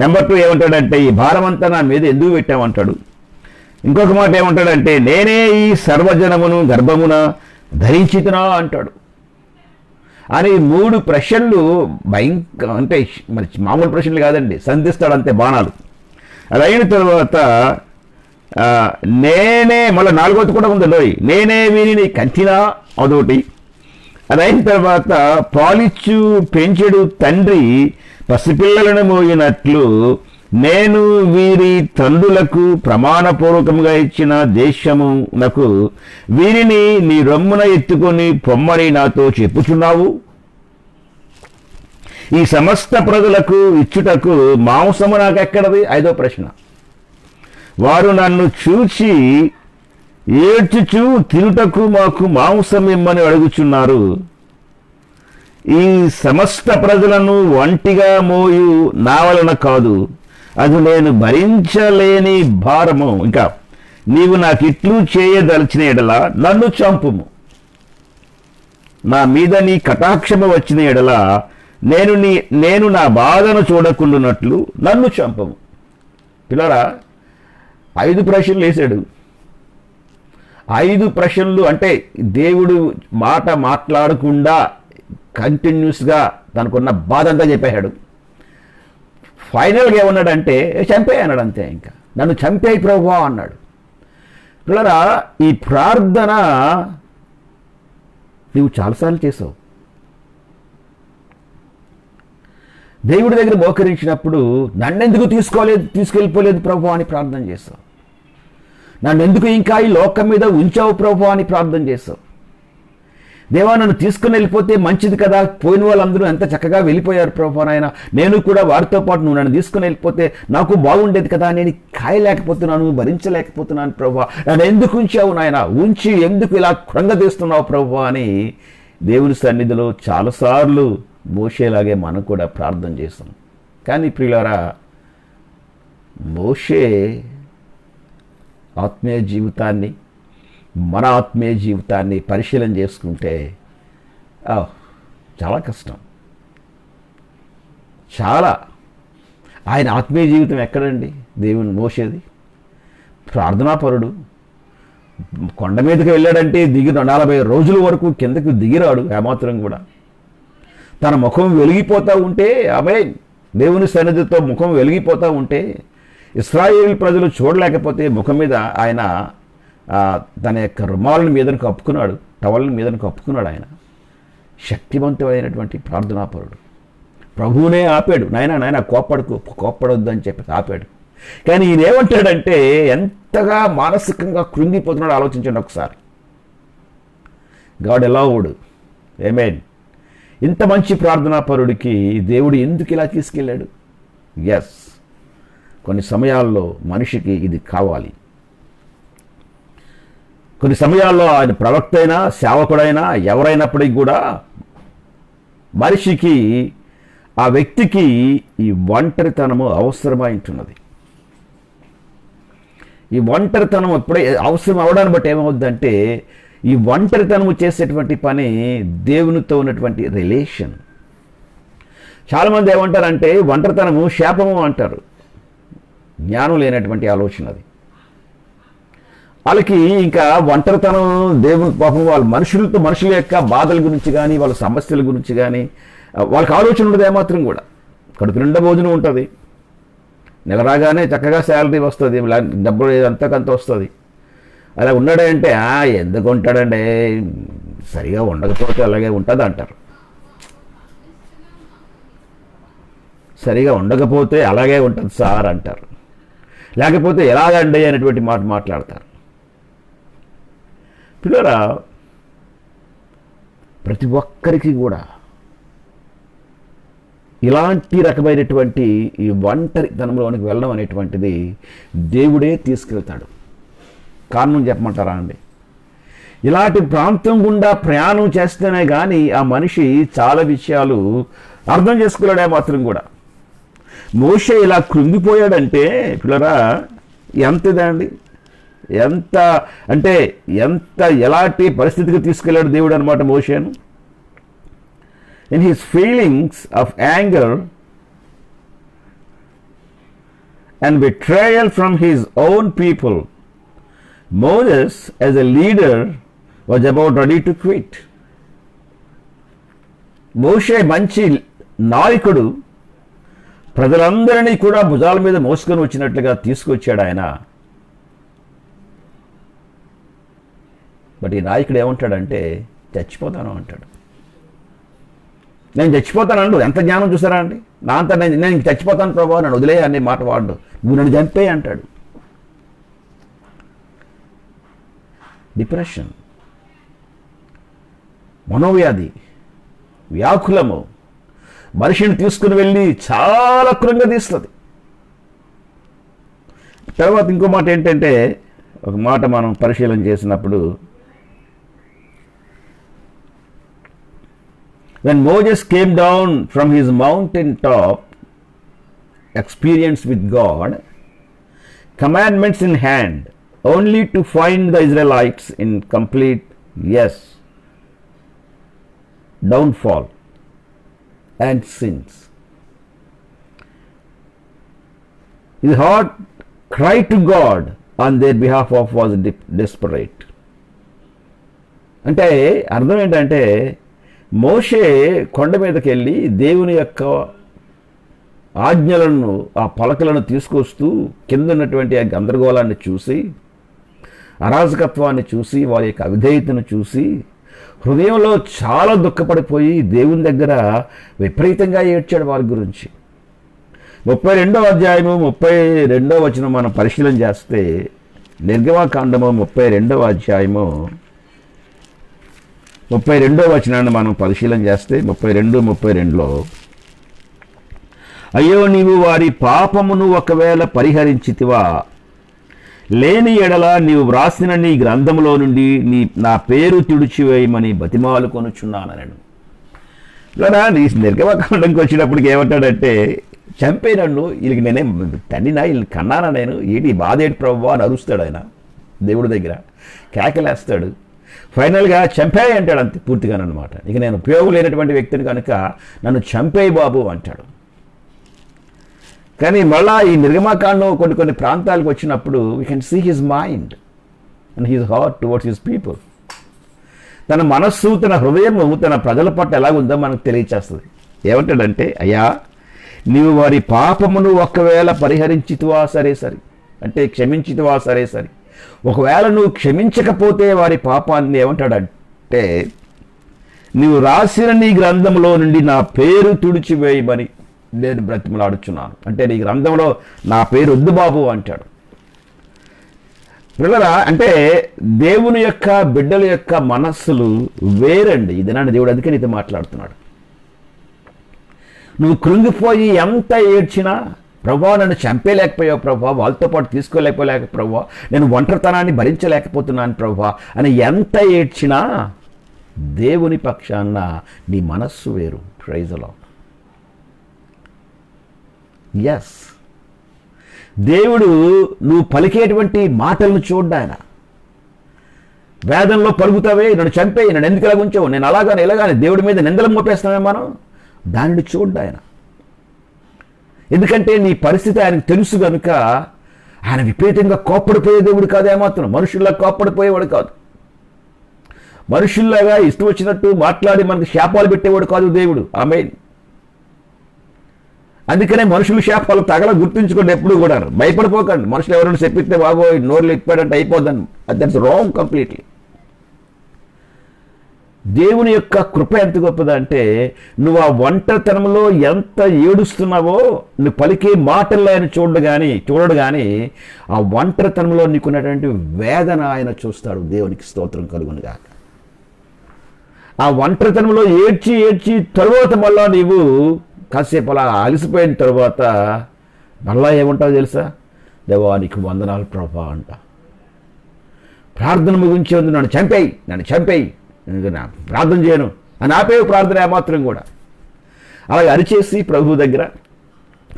నెంబర్ 2 ఏమంటాడంటే, ఈ భారం అంతా నా మీద ఎందుకు పెట్టామంటాడు. ఇంకొక మాట ఏమంటాడంటే, నేనే ఈ సర్వజనమును గర్భమున ధరించితునా అంటాడు. అని 3 ప్రశ్నలు అంటే మరి మామూలు ప్రశ్నలు కాదండి, సంధిస్తాడు అంతే బాణాలు. అది అయిన తర్వాత నేనే, మళ్ళీ 4వది కూడా ఉంది లోయ్, నేనే వీరిని కంచినా అదొకటి. అది అయిన తర్వాత పాలిచ్చు పెంచెడు తండ్రి పసిపిల్లలను మోయినట్లు నేను వీరి తండ్రులకు ప్రమాణపూర్వకంగా ఇచ్చిన దేశమునకు వీరిని నీ రొమ్మున ఎత్తుకొని పొమ్మని నాతో చెప్పుచున్నావు. ఈ సమస్త ప్రజలకు ఇచ్చుటకు మాంసము నాకెక్కడది. 5వ ప్రశ్న, వారు నన్ను చూచి ఏడ్చుచు తినుటకు మాకు మాంసం ఇమ్మని అడుగుచున్నారు. ఈ సమస్త ప్రజలను ఒంటిగా మోయు నా వలన కాదు, అది నేను భరించలేని భారము. ఇంకా నీవు నాకు ఇట్లు చేయదలిచిన ఎడల నన్ను చంపుము, నా మీద నీ కటాక్షము వచ్చిన ఎడల నేను నా బాధను చూడకుండానట్లు నన్ను చంపము. పిల్లరా 5 ప్రశ్నలు వేశాడు. 5 ప్రశ్నలు అంటే దేవుడు మాట మాట్లాడకుండా కంటిన్యూస్గా తనకున్న బాధ అంతా చెప్పేశాడు. ఫైనల్గా ఏమన్నాడంటే చంపే అన్నాడు అంతే. ఇంకా నన్ను చంపే ప్రభువా అన్నాడు. పిల్లరా ఈ ప్రార్థన నువ్వు చాలాసార్లు చేసావు. దేవుడి దగ్గర మోకరించినప్పుడు నన్నెందుకు తీసుకెళ్ళిపోలేదు ప్రభు అని ప్రార్థన చేసావు. నన్నెందుకు ఇంకా ఈ లోకం మీద ఉంచావు ప్రభు అని ప్రార్థన చేసావు. దేవా నన్ను తీసుకుని వెళ్ళిపోతే మంచిది కదా, పోయిన వాళ్ళందరూ ఎంత చక్కగా వెళ్ళిపోయారు ప్రభు నాయన, నేను కూడా వారితో పాటు నువ్వు నన్ను తీసుకుని వెళ్ళిపోతే నాకు బాగుండేది కదా, నేను కాయలేకపోతున్నాను, భరించలేకపోతున్నాను ప్రభు, నన్ను ఎందుకు ఉంచావు నాయన, ఉంచి ఎందుకు ఇలా కృంగదీస్తున్నావు ప్రభు అని దేవుని సన్నిధిలో చాలాసార్లు మోషేలాగే మనం కూడా ప్రార్థన చేస్తాం. కానీ ప్రియులారా మోషే ఆత్మీయ జీవితాన్ని, మన ఆత్మీయ జీవితాన్ని పరిశీలన చేసుకుంటే చాలా కష్టం. చాలా ఆయన ఆత్మీయ జీవితం ఎక్కడండి దేవుని మోషేది. ప్రార్థనాపరుడు, కొండ మీదకి వెళ్ళాడంటే 40 రోజుల వరకు కిందకి దిగిరాడు ఏమాత్రం కూడా. తన ముఖం వెలిగిపోతూ ఉంటే, ఆమె దేవుని సన్నిధితో ముఖం వెలిగిపోతూ ఉంటే ఇశ్రాయేల్ ప్రజలు చూడలేకపోతే ముఖం మీద ఆయన తన యొక్క రుమాలను మీదను కప్పుకున్నాడు, టవల్ని మీదను కప్పుకున్నాడు. ఆయన శక్తివంతమైనటువంటి ప్రార్థనాపరుడు. ప్రభువునే ఆపాడు, నాయన కోప్పడొద్దు అని చెప్పి ఆపాడు. కానీ ఈయన ఏమంటాడంటే ఎంతగా మానసికంగా కృంగిపోతున్నాడు ఆలోచించండి ఒకసారి. గాడ్ అలౌడ్, ఆమేన్. ఇంత మంచి ప్రార్థనాపరుడికి దేవుడు ఎందుకు ఇలా తీసుకెళ్ళాడు? ఎస్, కొన్ని సమయాల్లో మనిషికి ఇది కావాలి. కొన్ని సమయాల్లో ఆయన ప్రవక్త అయినా సేవకుడైనా ఎవరైనప్పటికీ కూడా మనిషికి, ఆ వ్యక్తికి ఈ ఒంటరితనము అవసరమై ఉంటున్నది. ఈ ఒంటరితనం ఎప్పుడే అవసరం అవడాన్ని బట్టి ఏమవుద్దంటే, ఈ ఒంటరితనము చేసేటువంటి పని దేవునితో ఉన్నటువంటి రిలేషన్. చాలామంది ఏమంటారంటే ఒంటరితనము శాపము అంటారు. జ్ఞానం లేనటువంటి ఆలోచన అది. వాళ్ళకి ఇంకా ఒంటరితనం దేవుని పాపం, వాళ్ళ మనుషుల యొక్క బాధల గురించి కానీ వాళ్ళ సమస్యల గురించి కానీ వాళ్ళకి ఆలోచన ఉండదు ఏమాత్రం కూడా. కడుపు నిండా భోజనం ఉంటుంది, నెల రాగానే చక్కగా శాలరీ వస్తుంది, డబ్బులు అంతకంత వస్తుంది. అలా ఉన్నాడే అంటే ఎందుకు ఉంటాడండి, సరిగా ఉండకపోతే అలాగే ఉంటుంది అంటారు. సరిగా ఉండకపోతే అలాగే ఉంటుంది సార్ అంటారు. లేకపోతే ఎలాగండి అనేటువంటి మాట మాట్లాడతారు. పిల్లరా, ప్రతి ఒక్కరికి కూడా ఇలాంటి రకమైనటువంటి ఈ ఒంటరితనంలోనికి వెళ్ళడం అనేటువంటిది దేవుడే తీసుకెళ్తాడు. కారణం చెప్పమంటారా అండి? ఇలాంటి ప్రాంతం గుండా ప్రయాణం చేస్తేనే కానీ ఆ మనిషి చాలా విషయాలు అర్థం చేసుకోలేడే మాత్రం కూడా. మోషే ఇలా కృంగిపోయాడంటే పిల్లరా ఎంతదండి, ఎంత అంటే ఎలాంటి పరిస్థితికి తీసుకెళ్ళాడు దేవుడు అనమాట మోషేను. In his feelings of anger and betrayal from his own people, Moses as a leader was about ready to quit. మోషే మంచి నాయకుడు, ప్రజలందరినీ కూడా భుజాల మీద మోసుకొని వచ్చినట్లుగా తీసుకొచ్చాడు ఆయన. బట్ ఈ నాయకుడు ఏమంటాడంటే చచ్చిపోతాను అంటాడు. నేను చచ్చిపోతాను అండు. ఎంత జ్ఞానం చూసారా అండి? నా అంతా నేను చచ్చిపోతాను ప్రభావ, నన్ను వదిలే అనే మాట వాడు. నువ్వు నన్ను చంపే అంటాడు. డిప్రెషన్, మనోవ్యాధి, వ్యాకులము మనిషిని తీసుకుని వెళ్ళి చాలా కృంగదీస్తుంది. తర్వాత ఇంకో మాట ఏంటంటే, ఒక మాట మనం పరిశీలన చేసినప్పుడు, when Moses came down from his mountain top, experience with God, commandments in hand, only to find the Israelites in complete downfall and sins. His heart cried to God on their behalf was desperate. అంటే అర్థం ఏంటంటే, మోషే కొండ మీదకి వెళ్ళి దేవుని యొక్క ఆజ్ఞలను, ఆ పలకలను తీసుకొస్తూ కింద ఉన్నటువంటి ఆ గందరగోళాన్ని చూసి, అరాజకత్వాన్ని చూసి, వారి యొక్క అవిధేయతను చూసి హృదయంలో చాలా దుఃఖపడిపోయి దేవుని దగ్గర విపరీతంగా ఏడ్చాడు వారి గురించి. 32వ అధ్యాయము 32వ వచనం మనం పరిశీలన చేస్తే, నిర్గమకాండము 32వ అధ్యాయము 32వ వచనాన్ని మనం పరిశీలన చేస్తే 32:32లో, అయ్యో నీవు వారి పాపమును ఒకవేళ పరిహరించితివా, లేని ఎడల నీవు వ్రాసిన నీ గ్రంథములో నుండి నా పేరు తుడిచివేయమని బతిమాలు కొనుచున్నానను. ఇలా నీ నిర్గమకాండంకి వచ్చినప్పటికి ఏమంటాడంటే, చంపే నన్ను, వీళ్ళకి నేనే తండ్రినా, వీళ్ళని కన్నానా నేను, ఏంటి బాధ ఏంటి ప్రభువా అని అరుస్తాడు ఆయన దేవుడి దగ్గర, కేకలేస్తాడు. ఫైనల్గా చంపేయి అంటాడు, అంతే పూర్తిగానమాట. ఇక నేను ఉపయోగం లేనటువంటి వ్యక్తిని కనుక నన్ను చంపేయి బాబు అంటాడు. కానీ మళ్ళా ఈ నిర్గమకాండం కొన్ని ప్రాంతాలకు వచ్చినప్పుడు we can see his mind. And his heart towards his people. తన మనస్సు, తన హృదయము తన ప్రజల పట్ల ఎలాగుందో మనకు తెలియచేస్తుంది. ఏమంటాడంటే, అయ్యా నీవు వారి పాపమును ఒకవేళ పరిహరించితివా సరే అంటే క్షమించితివా సరే. ఒకవేళ నువ్వు క్షమించకపోతే వారి పాపాన్ని ఏమంటాడంటే, నీవు రాసిన నీ గ్రంథంలో నుండి నా పేరు తుడిచివేయమని నేను బ్రతిమలాడుచున్నాను. అంటే నీ గ్రంథంలో నా పేరు వద్దు బాబు అంటాడు. పిల్లరా, అంటే దేవుని యొక్క బిడ్డల యొక్క మనస్సులు వేరండి. ఇదేనండి దేవుడు అందుకే నీతో మాట్లాడుతున్నాడు. నువ్వు కృంగిపోయి ఎంత ఏడ్చినా, ప్రభా నన్ను చంపేయలేకపోయావు ప్రభా, వాళ్ళతో పాటు తీసుకోలేకపోలేక ప్రభా, నేను ఒంటరితనాన్ని భరించలేకపోతున్నాను ప్రభా అని ఎంత ఏడ్చినా దేవుని పక్షాన నీ మనస్సు వేరు. Praise the lord. ఎస్, దేవుడు నువ్వు పలికేటువంటి మాటలను చూడ్డా. ఆయన వేదంలో పలుకుతావే, నన్ను చంపేయి, నన్ను ఎందుకు ఇలా ఉంచావు, నేను అలాగానే ఇలాగానే దేవుడి మీద నిందలు మోపేస్తామే మనం, దానిని చూడ్డా ఆయన. ఎందుకంటే నీ పరిస్థితి ఆయనకు తెలుసు కనుక ఆయన విపరీతంగా కోప్పడిపోయే దేవుడు కాదు. ఏమాత్రం మనుషుల్లా కోప్పడిపోయేవాడు కాదు. మనుషుల్లాగా ఇష్టం వచ్చినట్టు మాట్లాడి మనకు శాపాలు పెట్టేవాడు కాదు దేవుడు. ఆమేన్. అందుకనే మనుషులు శాపాలు తగల గుర్తుంచుకోండి. ఎప్పుడు కూడా భయపడిపోకండి. మనుషులు ఎవరైనా చెప్పిస్తే బాబోయ్ నోరులు ఇప్పాడంటే అయిపోద్దని, దట్స్ రాంగ్ కంప్లీట్లీ. దేవుని యొక్క కృప ఎంత గొప్పదంటే, నువ్వు ఆ ఒంటరితనంలో ఎంత ఏడుస్తున్నావో నువ్వు పలికే మాటల్లో ఆయన చూడడు కానీ ఆ ఒంటరితనంలో నీకున్నటువంటి వేదన ఆయన చూస్తాడు. దేవునికి స్తోత్రం కలుగునుగా. ఆ ఒంటరితనంలో ఏడ్చి తరువాత మళ్ళా నీవు కాసేపు అలా అలసిపోయిన తర్వాత మళ్ళా ఏముంటావు తెలుసా? దేవా నీకు వందనాలు ప్రభా అంట. ప్రార్థన ముగించే ఉంది, నన్ను చంపేయి ప్రార్థన చేయను అని ఆపేవి ప్రార్థన ఏమాత్రం కూడా. అలాగే అరిచేసి ప్రభు దగ్గర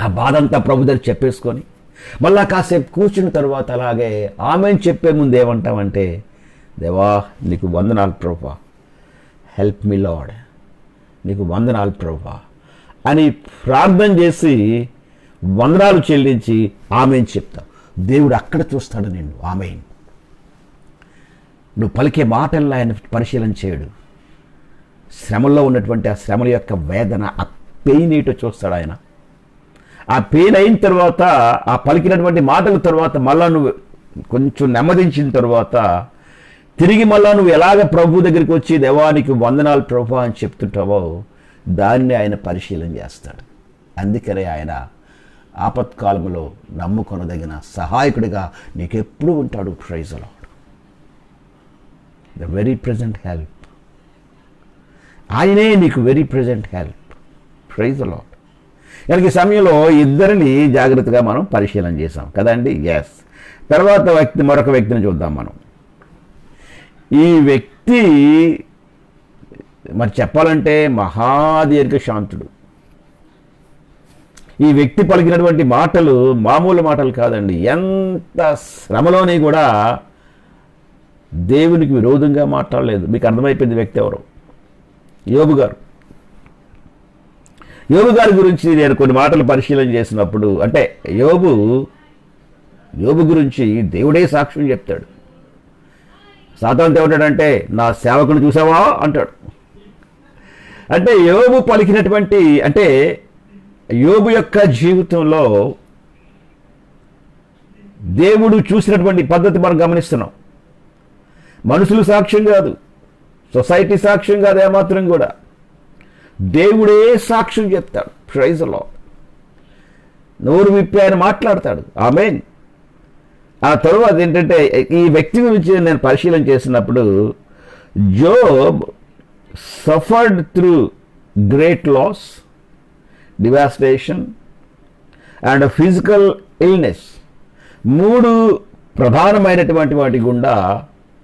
ఆ బాధ అంతా ప్రభు దగ్గర చెప్పేసుకొని మళ్ళా కాసేపు కూర్చున్న తర్వాత అలాగే ఆమెను చెప్పే ముందు ఏమంటామంటే, దేవా నీకు వందనాలు ప్రభా, హెల్ప్ మీ లార్డ్, నీకు వందనాలు ప్రభా అని ప్రార్థన చేసి వందనాలు చెల్లించి ఆమెను చెప్తావు. దేవుడు అక్కడ చూస్తాడు నిన్ను. ఆమెన్. నువ్వు పలికే మాటల్లో ఆయన పరిశీలన చేయడు. శ్రమల్లో ఉన్నటువంటి ఆ శ్రమల యొక్క వేదన, ఆ పెయిన్ ఏంటో చూస్తాడు ఆయన. ఆ పెయిన్ అయిన తర్వాత, ఆ పలికినటువంటి మాటల తర్వాత మళ్ళా నువ్వు కొంచెం నెమ్మదించిన తర్వాత తిరిగి మళ్ళా నువ్వు ఎలాగ ప్రభు దగ్గరికి వచ్చి దేవానికి వందనాలు ప్రభు అని చెప్తుంటావో దాన్ని ఆయన పరిశీలన చేస్తాడు. అందుకనే ఆయన ఆపత్కాలంలో నమ్ముకొనదగిన సహాయకుడిగా నీకెప్పుడు ఉంటాడు. Praise the Lord. The very present help. ఆయనే నీకు very present help. Praise the Lord. కనుక ఈ సమయంలో ఇద్దరిని జాగ్రత్తగా మనం పరిశీలన చేసాం కదండి. ఎస్. తర్వాత మరొక వ్యక్తిని చూద్దాం మనం. ఈ వ్యక్తి మరి చెప్పాలంటే మహాదీర్ఘ శాంతుడు. ఈ వ్యక్తి పలికినటువంటి మాటలు మామూలు మాటలు కాదండి. ఎంత శ్రమలోని కూడా దేవునికి విరోధంగా మాట్లాడలేదు. మీకు అర్థమైపోయింది వ్యక్తి ఎవరు? యోబు గారు. యోబు గారి గురించి నేను కొన్ని మాటలు పరిశీలన చేసినప్పుడు, అంటే యోబు గురించి దేవుడే సాక్ష్యం చెప్తాడు. సాతానుతో ఏమంటాడంటే, నా సేవకుని చూసావా అంటాడు. అంటే యోబు పలికినటువంటి, అంటే యోబు యొక్క జీవితంలో దేవుడు చూసినటువంటి పద్ధతి మనం గమనిస్తున్నాం. మనుషులు సాక్ష్యం కాదు, సొసైటీ సాక్ష్యం కాదు, ఏమాత్రం కూడా దేవుడే సాక్ష్యం చెప్తాడు. Praise the Lord. నోరు విప్పి ఆయన మాట్లాడతాడు. ఆమేన్. ఆ తరువాత ఏంటంటే, ఈ వ్యక్తి గురించి నేను పరిశీలన చేసినప్పుడు, Job suffered through great loss, devastation and physical illness. 3 ప్రధానమైనటువంటి వాటి గుండా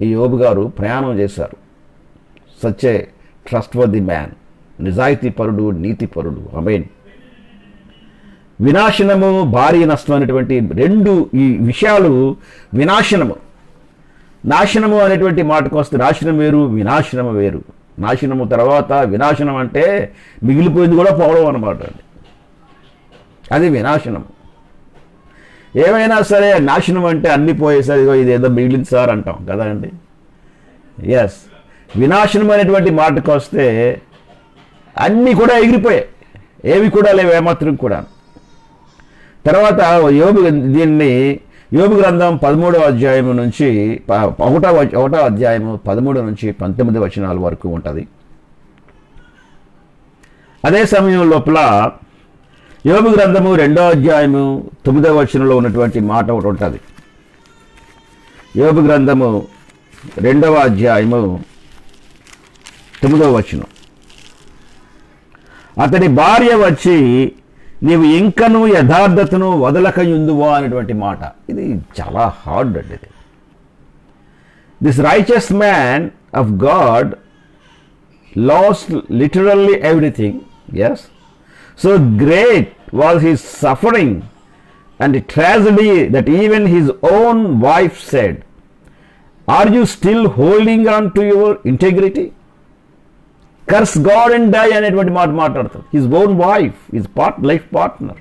ఈ యోబు గారు ప్రయాణం చేశారు. Such a trustworthy man. నిజాయితీ పరుడు, నీతి పరుడు. ఆమేన్. వినాశనము, భారీ నష్టం అనేటువంటి 2 ఈ విషయాలు. నాశనము అనేటువంటి మాటకు వస్తే నాశనం వేరు, వినాశనము వేరు. నాశనము తర్వాత వినాశనం అంటే మిగిలిపోయింది కూడా పోవడం అన్నమాట. అది వినాశనం. ఏమైనా సరే నాశనం అంటే అన్ని పోయేసరి ఇది ఏదో మిగిలింది సార్ అంటాం కదా అండి. ఎస్, వినాశనం అనేటువంటి మాటకు వస్తే అన్నీ కూడా ఎగిరిపోయాయి, ఏవి కూడా లేవు ఏమాత్రం కూడా. తర్వాత దీన్ని యోబు గ్రంథం 13వ అధ్యాయం నుంచి 1వ అధ్యాయము 13 నుంచి 19 వచనాల వరకు ఉంటుంది. అదే సమయం లోపల యోబు గ్రంథము 2వ అధ్యాయము 9వ వచనంలో ఉన్నటువంటి మాట ఒకటి ఉంటుంది. యోబు గ్రంథము 2వ అధ్యాయము 9వ వచనం, అతడి భార్య వచ్చి నీవు ఇంకను యథార్థతను వదలకయుందువా అనేటువంటి మాట. ఇది చాలా హార్డ్ అండి. ఇది this righteous man of God lost literally everything. Yes, so great was his suffering and tragedy that even his own wife said, are you still holding on to your integrity? Curse God and die అనేటువంటి మాట మాట్లాడతాడు. His own wife, his life partner,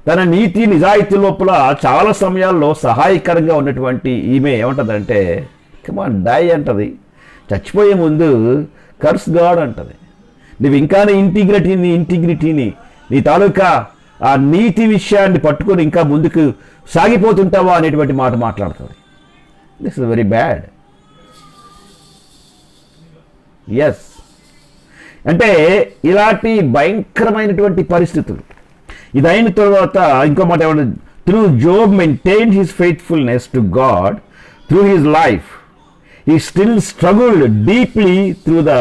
తన నీతి నిజాయితీ లోపల చాలా సమయాల్లో సహాయకరంగా ఉన్నటువంటి ఈమె ఏమంటుందంటే కమాన్ డై అంటది. చచ్చిపోయే ముందు కర్స్ గాడ్ అంటది. నువ్వు ఇంకా ఇంటిగ్రిటీని నీ తాలూకా ఆ నీతి విషయాన్ని పట్టుకొని ఇంకా ముందుకు సాగిపోతుంటావా అనేటువంటి మాట మాట్లాడుతుంది. This is very bad. Yes, అంటే ఇలాంటి భయంకరమైనటువంటి పరిస్థితులు. ఇదైన తర్వాత ఇంకో మాట ఏమన్నా, through Job maintain his faithfulness to God through his life, he still struggled deeply through the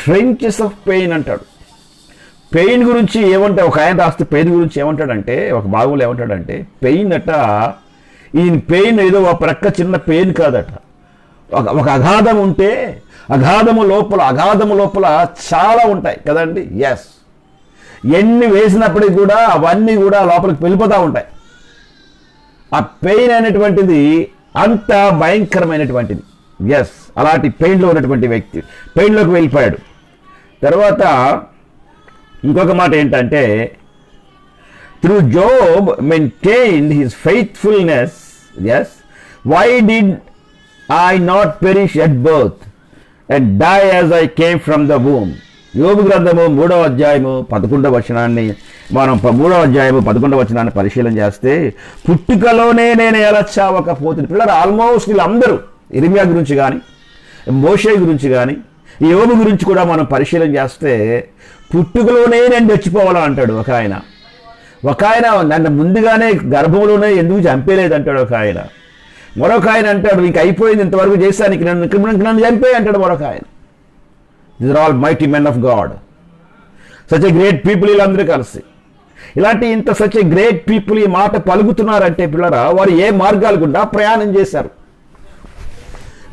trenches of pain అంటాడు. పెయిన్ గురించి ఏమంటే ఒక ఆయన రాస్తే పెయిన్ గురించి ఏమంటాడంటే, ఒక భాగంలో ఏమంటాడంటే పెయిన్ అట, ఈ పెయిన్ ఏదో ఒక ప్రక్క చిన్న పెయిన్ కాదట, ఒక అగాధం ఉంటే అగాధము లోపల చాలా ఉంటాయి కదండి. ఎస్, ఎన్ని వేసినప్పటికీ కూడా అవన్నీ కూడా లోపలికి వెళ్ళిపోతూ ఉంటాయి. ఆ పెయిన్ అనేటువంటిది అంత భయంకరమైనటువంటిది. ఎస్, అలాంటి పెయిన్లో ఉన్నటువంటి వ్యక్తి పెయిన్లోకి వెళ్ళిపోయాడు. తర్వాత ఇంకొక మాట ఏంటంటే, through Job maintained his faithfulness. Yes, why did I not perish at birth and die as I came from the womb. యోబు గ్రంథము 3వ అధ్యాయము 11వ వచనాన్ని మనం 3వ అధ్యాయము 11వ వచనాన్ని పరిశీలన చేస్తే, పుట్టుకలోనే నేను ఎలా చావకపోతుంది. పిల్లలు ఆల్మోస్ట్ వీళ్ళందరూ ఇర్మియా గురించి కానీ మోషే గురించి కానీ యోబు గురించి కూడా మనం పరిశీలన చేస్తే పుట్టుకలోనే నేను చచ్చిపోవాలా అంటాడు ఒక ఆయన. నన్ను ముందుగానే గర్భంలోనే ఎందుకు చంపేలేదు అంటాడు ఒక ఆయన. మరొక ఆయన అంటాడు ఇంక అయిపోయింది, ఇంతవరకు చేశానికి నన్ను చంపే అంటాడు మరొక ఆయన. These are all mighty men of God, such a great people. వీళ్ళందరూ కలిసి ఇలాంటి సచ్ ఎ గ్రేట్ పీపుల్ ఈ మాట పలుకుతున్నారంటే పిల్లరా, వారు ఏ మార్గాల గుండా ప్రయాణం చేశారు.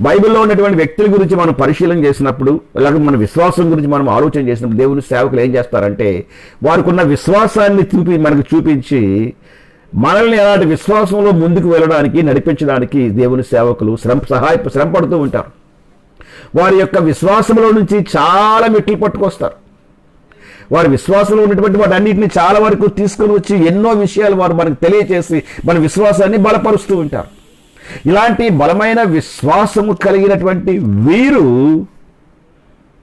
బైబిల్లో ఉన్నటువంటి వ్యక్తుల గురించి మనం పరిశీలన చేసినప్పుడు, అలాగే మన విశ్వాసం గురించి మనం ఆలోచన చేసినప్పుడు దేవుని సేవకులు ఏం చేస్తారంటే, వారికి ఉన్న విశ్వాసాన్ని మనకు చూపించి మనల్ని అలాంటి విశ్వాసంలో ముందుకు వెళ్ళడానికి నడిపించడానికి దేవుని సేవకులు శ్రమ పడుతూ ఉంటారు. వారి యొక్క విశ్వాసంలో నుంచి చాలా మెట్లు పట్టుకొస్తారు. వారి విశ్వాసంలో ఉన్నటువంటి వాటి అన్నింటినీ చాలా వరకు తీసుకొని వచ్చి ఎన్నో విషయాలు వారు మనకు తెలియచేసి మన విశ్వాసాన్ని బలపరుస్తూ ఉంటారు. ఇలాంటి బలమైన విశ్వాసము కలిగినటువంటి వీరు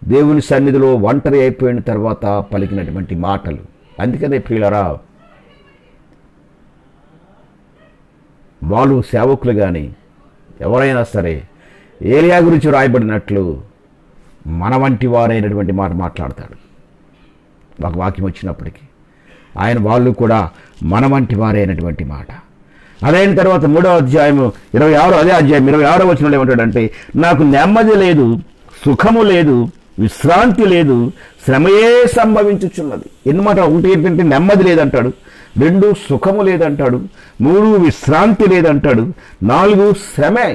దేవుని సన్నిధిలో ఒంటరి అయిపోయిన తర్వాత పలికినటువంటి మాటలు. అందుకనే ప్రియులరా, వాళ్ళు సేవకులు కానీ ఎవరైనా సరే ఏలియా గురించి రాయబడినట్లు మన వంటి వారైనటువంటి మాట మాట్లాడతాడు. ఒక వాక్యం వచ్చినప్పటికీ వాళ్ళు కూడా మన వంటి వారైనటువంటి మాట. అదైన తర్వాత 3వ అధ్యాయము 26వ వచనంలో ఏమంటాడంటే, నాకు నెమ్మది లేదు, సుఖము లేదు, విశ్రాంతి లేదు, శ్రమయే సంభవించుచున్నది. ఎన్నమాట, ఒకటి ఏంటంటే నెమ్మది లేదంటాడు, 2 సుఖము లేదంటాడు, 3 విశ్రాంతి లేదంటాడు, 4 శ్రమే.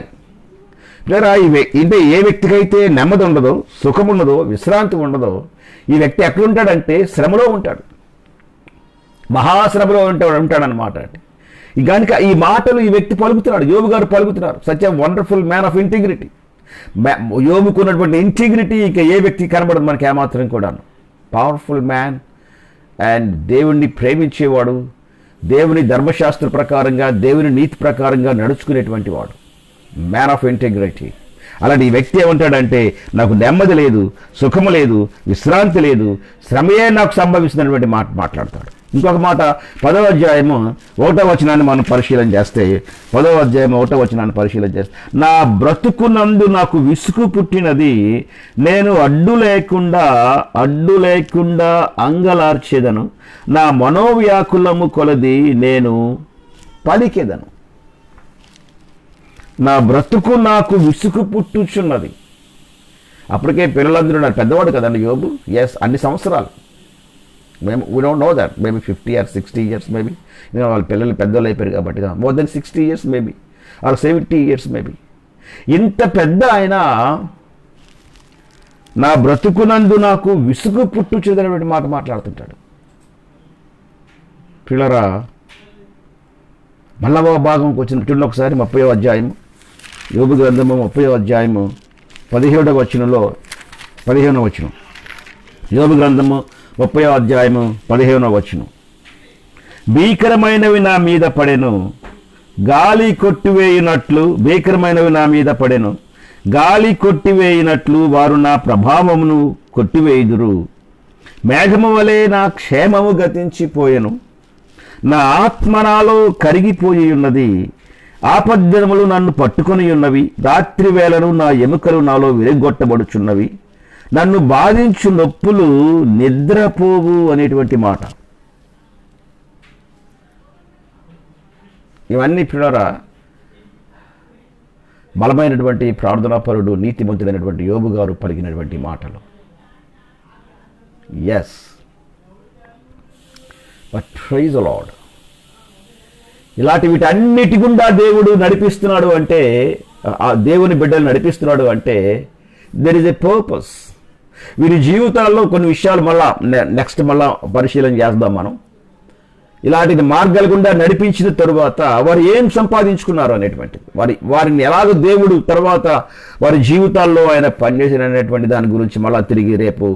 అంటే ఏ వ్యక్తికైతే నెమ్మది ఉండదో, సుఖం ఉండదో, విశ్రాంతి ఉండదో, ఈ వ్యక్తి ఎక్కడుంటాడంటే శ్రమలో ఉంటాడు, మహాశ్రమలో ఉంటాడనమాట. కనుక ఈ మాటలు ఈ వ్యక్తి పలుకుతున్నాడు, యోబు గారు పలుకుతున్నారు. Such a wonderful man of integrity. యోబుకున్నటువంటి ఇంటిగ్రిటీ ఇక ఏ వ్యక్తి కనబడదు మనకి ఏమాత్రం కూడాను. పవర్ఫుల్ మ్యాన్ అండ్ దేవుణ్ణి ప్రేమించేవాడు, దేవుని ధర్మశాస్త్ర ప్రకారంగా, దేవుని నీతి ప్రకారంగా నడుచుకునేటువంటి వాడు, మ్యాన్ ఆఫ్ ఇంటెగ్రిటీ. అలాంటి ఈ వ్యక్తి ఏమంటాడంటే, నాకు నెమ్మది లేదు, సుఖము లేదు, విశ్రాంతి లేదు, శ్రమయే నాకు సంభవిస్తున్నటువంటి మాట మాట్లాడతాడు. ఇంకొక మాట 10వ అధ్యాయము 1వ వచనాన్ని మనం పరిశీలన చేస్తే, 10వ అధ్యాయం 1వ వచనాన్ని పరిశీలన చేస్తే, నా బ్రతుకునందు నాకు విసుగు పుట్టినది, నేను అడ్డు లేకుండా అంగలార్చేదను, నా మనోవ్యాకులము కొలది నేను పలికెదను. నా బ్రతుకు నాకు విసుగు పుట్టుచున్నది. అప్పటికే పిల్లలందరూ ఉన్నారు, పెద్దవాడు కదండి యోబు. ఎస్, అన్ని సంవత్సరాలు. మేము we don't know that, maybe 50 or 60 years maybe. వాళ్ళ పిల్లలు పెద్దలు అయిపోయారు కాబట్టి, more than 60 years maybe, or 70 years maybe. ఇంత పెద్ద ఆయన నా బ్రతుకునందు నాకు విసుగు పుట్టుచున్నటువంటి మాట మాట్లాడుతుంటాడు. పిల్లరా, మళ్ళా భాగంకి వచ్చిన చూడండి ఒకసారి. 30వ అధ్యాయము, యోబు గ్రంథము 30వ అధ్యాయము 17వ వచనంలో, 15వ వచనం. యోబు గ్రంథము 30వ అధ్యాయము 15వ వచనం. భీకరమైనవి నా మీద పడెను, గాలి కొట్టివేయునట్లు, భీకరమైనవి నా మీద పడెను, గాలి కొట్టివేయినట్లు వారు నా ప్రభావమును కొట్టివేయుదురు. మేఘము వలె నా క్షేమము గతించిపోయెను, నా ఆత్మ నాలో కరిగిపోయి ఉన్నది, ఆపద్దినములు నన్ను పట్టుకొని ఉన్నవి, రాత్రి వేళను నా ఎముకలు నాలో విరగొట్టబడుచున్నవి, నన్ను బాధించు నొప్పులు నిద్రపోవు అనేటువంటి మాట. ఇవన్నీ పిల్లరా బలమైనటువంటి ప్రార్థనాపరుడు, నీతిమంతుడైనటువంటి యోబు గారు పలికినటువంటి మాటలు. Yes, but praise the Lord. ఇలాంటి వీటన్నిటి గుండా దేవుడు నడిపిస్తున్నాడు అంటే, ఆ దేవుని బిడ్డలు నడిపిస్తున్నాడు అంటే దెర్ ఇస్ ఎ పర్పస్. వీరి జీవితాల్లో కొన్ని విషయాలు మళ్ళా నెక్స్ట్ పరిశీలన చేద్దాం మనం. ఇలాంటి మార్గాల గుండా నడిపించిన తరువాత వారు ఏం సంపాదించుకున్నారు అనేటువంటిది, వారిని ఎలాగ దేవుడు తర్వాత వారి జీవితాల్లో ఆయన పనిచేసిన అనేటువంటి దాని గురించి మళ్ళీ తిరిగి రేపు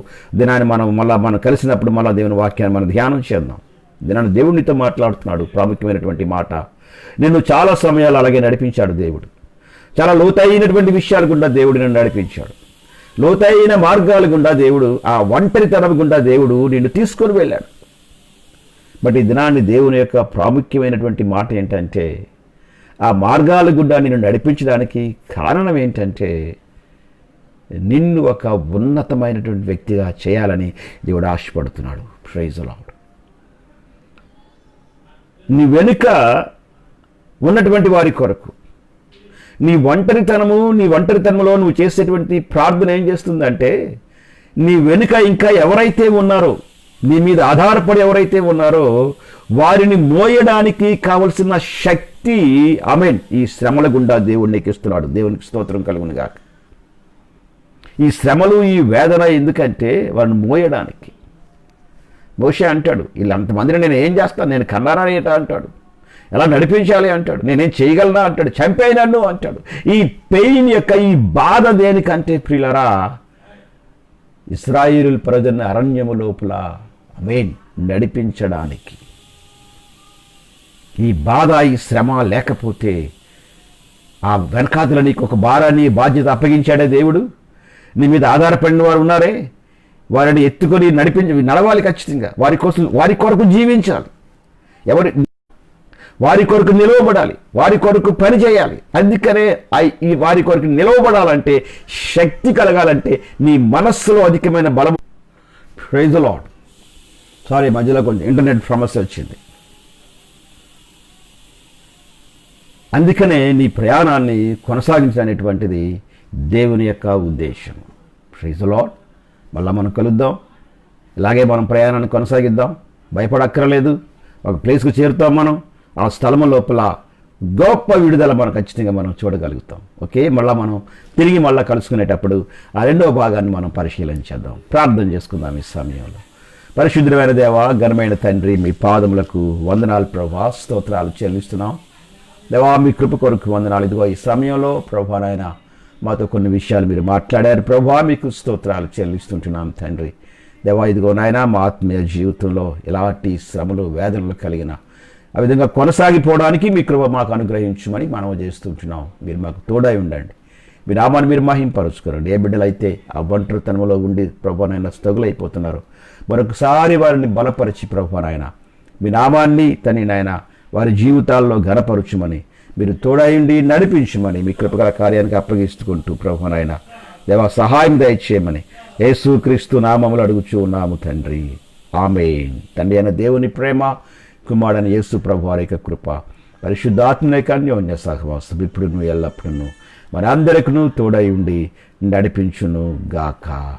దినాన్ని మనం కలిసినప్పుడు మళ్ళీ దేవుని వాక్యాన్ని మనం ధ్యానం చేద్దాం. దినాన్ని దేవునితో మాట్లాడుతున్నాడు. ప్రాముఖ్యమైనటువంటి మాట. నిన్ను చాలా సమయాలు అలాగే నడిపించాడు దేవుడు. చాలా లోతైనటువంటి విషయాల గుండా దేవుడు నిన్ను నడిపించాడు. లోతైన మార్గాల గుండా దేవుడు, ఆ ఒంటరితనం గుండా దేవుడు నిన్ను తీసుకొని వెళ్ళాడు. బట్ ఈ దినాన్ని దేవుని యొక్క ప్రాముఖ్యమైనటువంటి మాట ఏంటంటే, ఆ మార్గాల గుండా నిన్ను నడిపించడానికి కారణం ఏంటంటే, నిన్ను ఒక ఉన్నతమైనటువంటి వ్యక్తిగా చేయాలని దేవుడు ఆశపడుతున్నాడు. Praise the Lord. నీ వెనుక ఉన్నటువంటి వారి కొరకు, నీ ఒంటరితనంలో నువ్వు చేసేటువంటి ప్రార్థన ఏం చేస్తుందంటే, నీ వెనుక ఇంకా ఎవరైతే ఉన్నారో, నీ మీద ఆధారపడి ఎవరైతే ఉన్నారో వారిని మోయడానికి కావలసిన శక్తి, ఆమేన్, ఈ శ్రమల గుండా దేవుడు నీకు ఇస్తున్నాడు. దేవునికి స్తోత్రం కలుగును గాక. ఈ శ్రమలు, ఈ వేదన ఎందుకంటే వారిని మోయడానికి. మోషే అంటాడు, వీళ్ళంతమందిని నేను ఏం చేస్తాను, నేను కన్నారా ఏటా అంటాడు, ఎలా నడిపించాలి అంటాడు, నేనేం చేయగలనా అంటాడు, చంపేయి నన్ను అంటాడు. ఈ పెయిన్ యొక్క ఈ బాధ దేనికంటే ప్రియులరా, ఇశ్రాయేలు ప్రజలను అరణ్యము లోపల ఆమేన్ నడిపించడానికి. ఈ బాధ, ఈ శ్రమ లేకపోతే, ఆ వెనకాతల నీకు ఒక భారాన్ని, బాధ్యత అప్పగించాడే దేవుడు. నీ మీద ఆధారపడిన వారు ఉన్నారే, వారిని ఎత్తుకొని నడవాలి ఖచ్చితంగా. వారి కొరకు జీవించాలి, వారి కొరకు నిలవబడాలి, వారి కొరకు పని చేయాలి. అందుకనే వారి కొరకు నిలవబడాలంటే, శక్తి కలగాలంటే నీ మనస్సులో అధికమైన బలం. Praise the lord. సారీ, మధ్యలో కొంచెం ఇంటర్నెట్ సమస్య వచ్చింది. అందుకనే నీ ప్రయాణాన్ని కొనసాగించనేటువంటిది దేవుని యొక్క ఉద్దేశం. Praise the Lord. మళ్ళీ మనం కలుద్దాం, ఇలాగే మనం ప్రయాణాన్ని కొనసాగిద్దాం. భయపడక్కర్లేదు. ఒక ప్లేస్కి చేరుతాం. మనం ఆ స్థలం లోపల గొప్ప విడుదల మనం ఖచ్చితంగా మనం చూడగలుగుతాం. ఓకే, మనం తిరిగి కలుసుకునేటప్పుడు ఆ రెండవ భాగాన్ని మనం పరిశీలించేద్దాం. ప్రార్థన చేసుకుందాం ఈ సమయంలో. పరిశుద్ధమైన దేవా, ఘనమైన తండ్రి, మీ పాదములకు వందనాలు ప్రభువా, స్తోత్రాలు చెల్లిస్తున్నాం దేవా. మీ కృప కొరకు వందనాలు. ఇదిగో ఈ సమయంలో ప్రభువా నాయన మాతో కొన్ని విషయాలు మీరు మాట్లాడారు ప్రభువా, మీకు స్తోత్రాలు చెల్లిస్తుంటున్నాం తండ్రి. దేవా ఇదిగో నాయన, మా ఆత్మీయ జీవితంలో ఎలాంటి శ్రమలు, వేదనలు కలిగిన ఆ విధంగా కొనసాగిపోవడానికి మీ కృప మాకు అనుగ్రహించమని మనం చేస్తుంటున్నాం. మీరు మాకు తోడై ఉండండి. మీ నామాన్ని మీరు మహింపరుచుకోరండి. ఏ బిడ్డలైతే ఆ ఒంటరితనంలో ఉండి ప్రభువనైనా స్ట్రగుల్ మరొకసారి వారిని బలపరిచి ప్రభువనైనా మీ నామాన్ని నాయన వారి జీవితాల్లో ఘనపరచుమని, మీరు తోడైండి నడిపించమని మీ కృపగల కార్యానికి అప్పగిస్తుకుంటూ ప్రభువనైనా దేవా సహాయం దయచేయమని యేసుక్రీస్తు నామములు అడుగుచూ ఉన్నాము తండ్రి. ఆమేన్. తండ్రి అయిన దేవుని ప్రేమ, కుమారుడైన యేసు ప్రభు వారి యొక్క కృప, పరిశుద్ధాత్మ యొక్క అన్యోన్య సహవాసం ఇప్పుడు ఎల్లప్పుడూ మనందరికీ తోడై ఉండి నడిపించును గాక.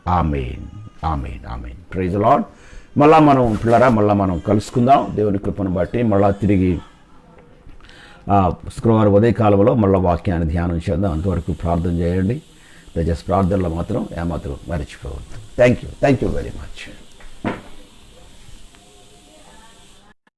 ఆమేన్. ఆమేన్. ఆమేన్. Praise the lord. మళ్ళా మనం కలుసుకుందాం దేవుని కృపను బట్టి. మళ్ళా తిరిగి శుక్రవారం ఉదయకాలంలో మళ్ళీ వాక్యాన్ని ధ్యానం చేద్దాం. అంతవరకు ప్రార్థన చేయండి. దయచేసి ప్రార్థనలో మాత్రం ఏమాత్రం మర్చిపోవద్దు. Thank you very much.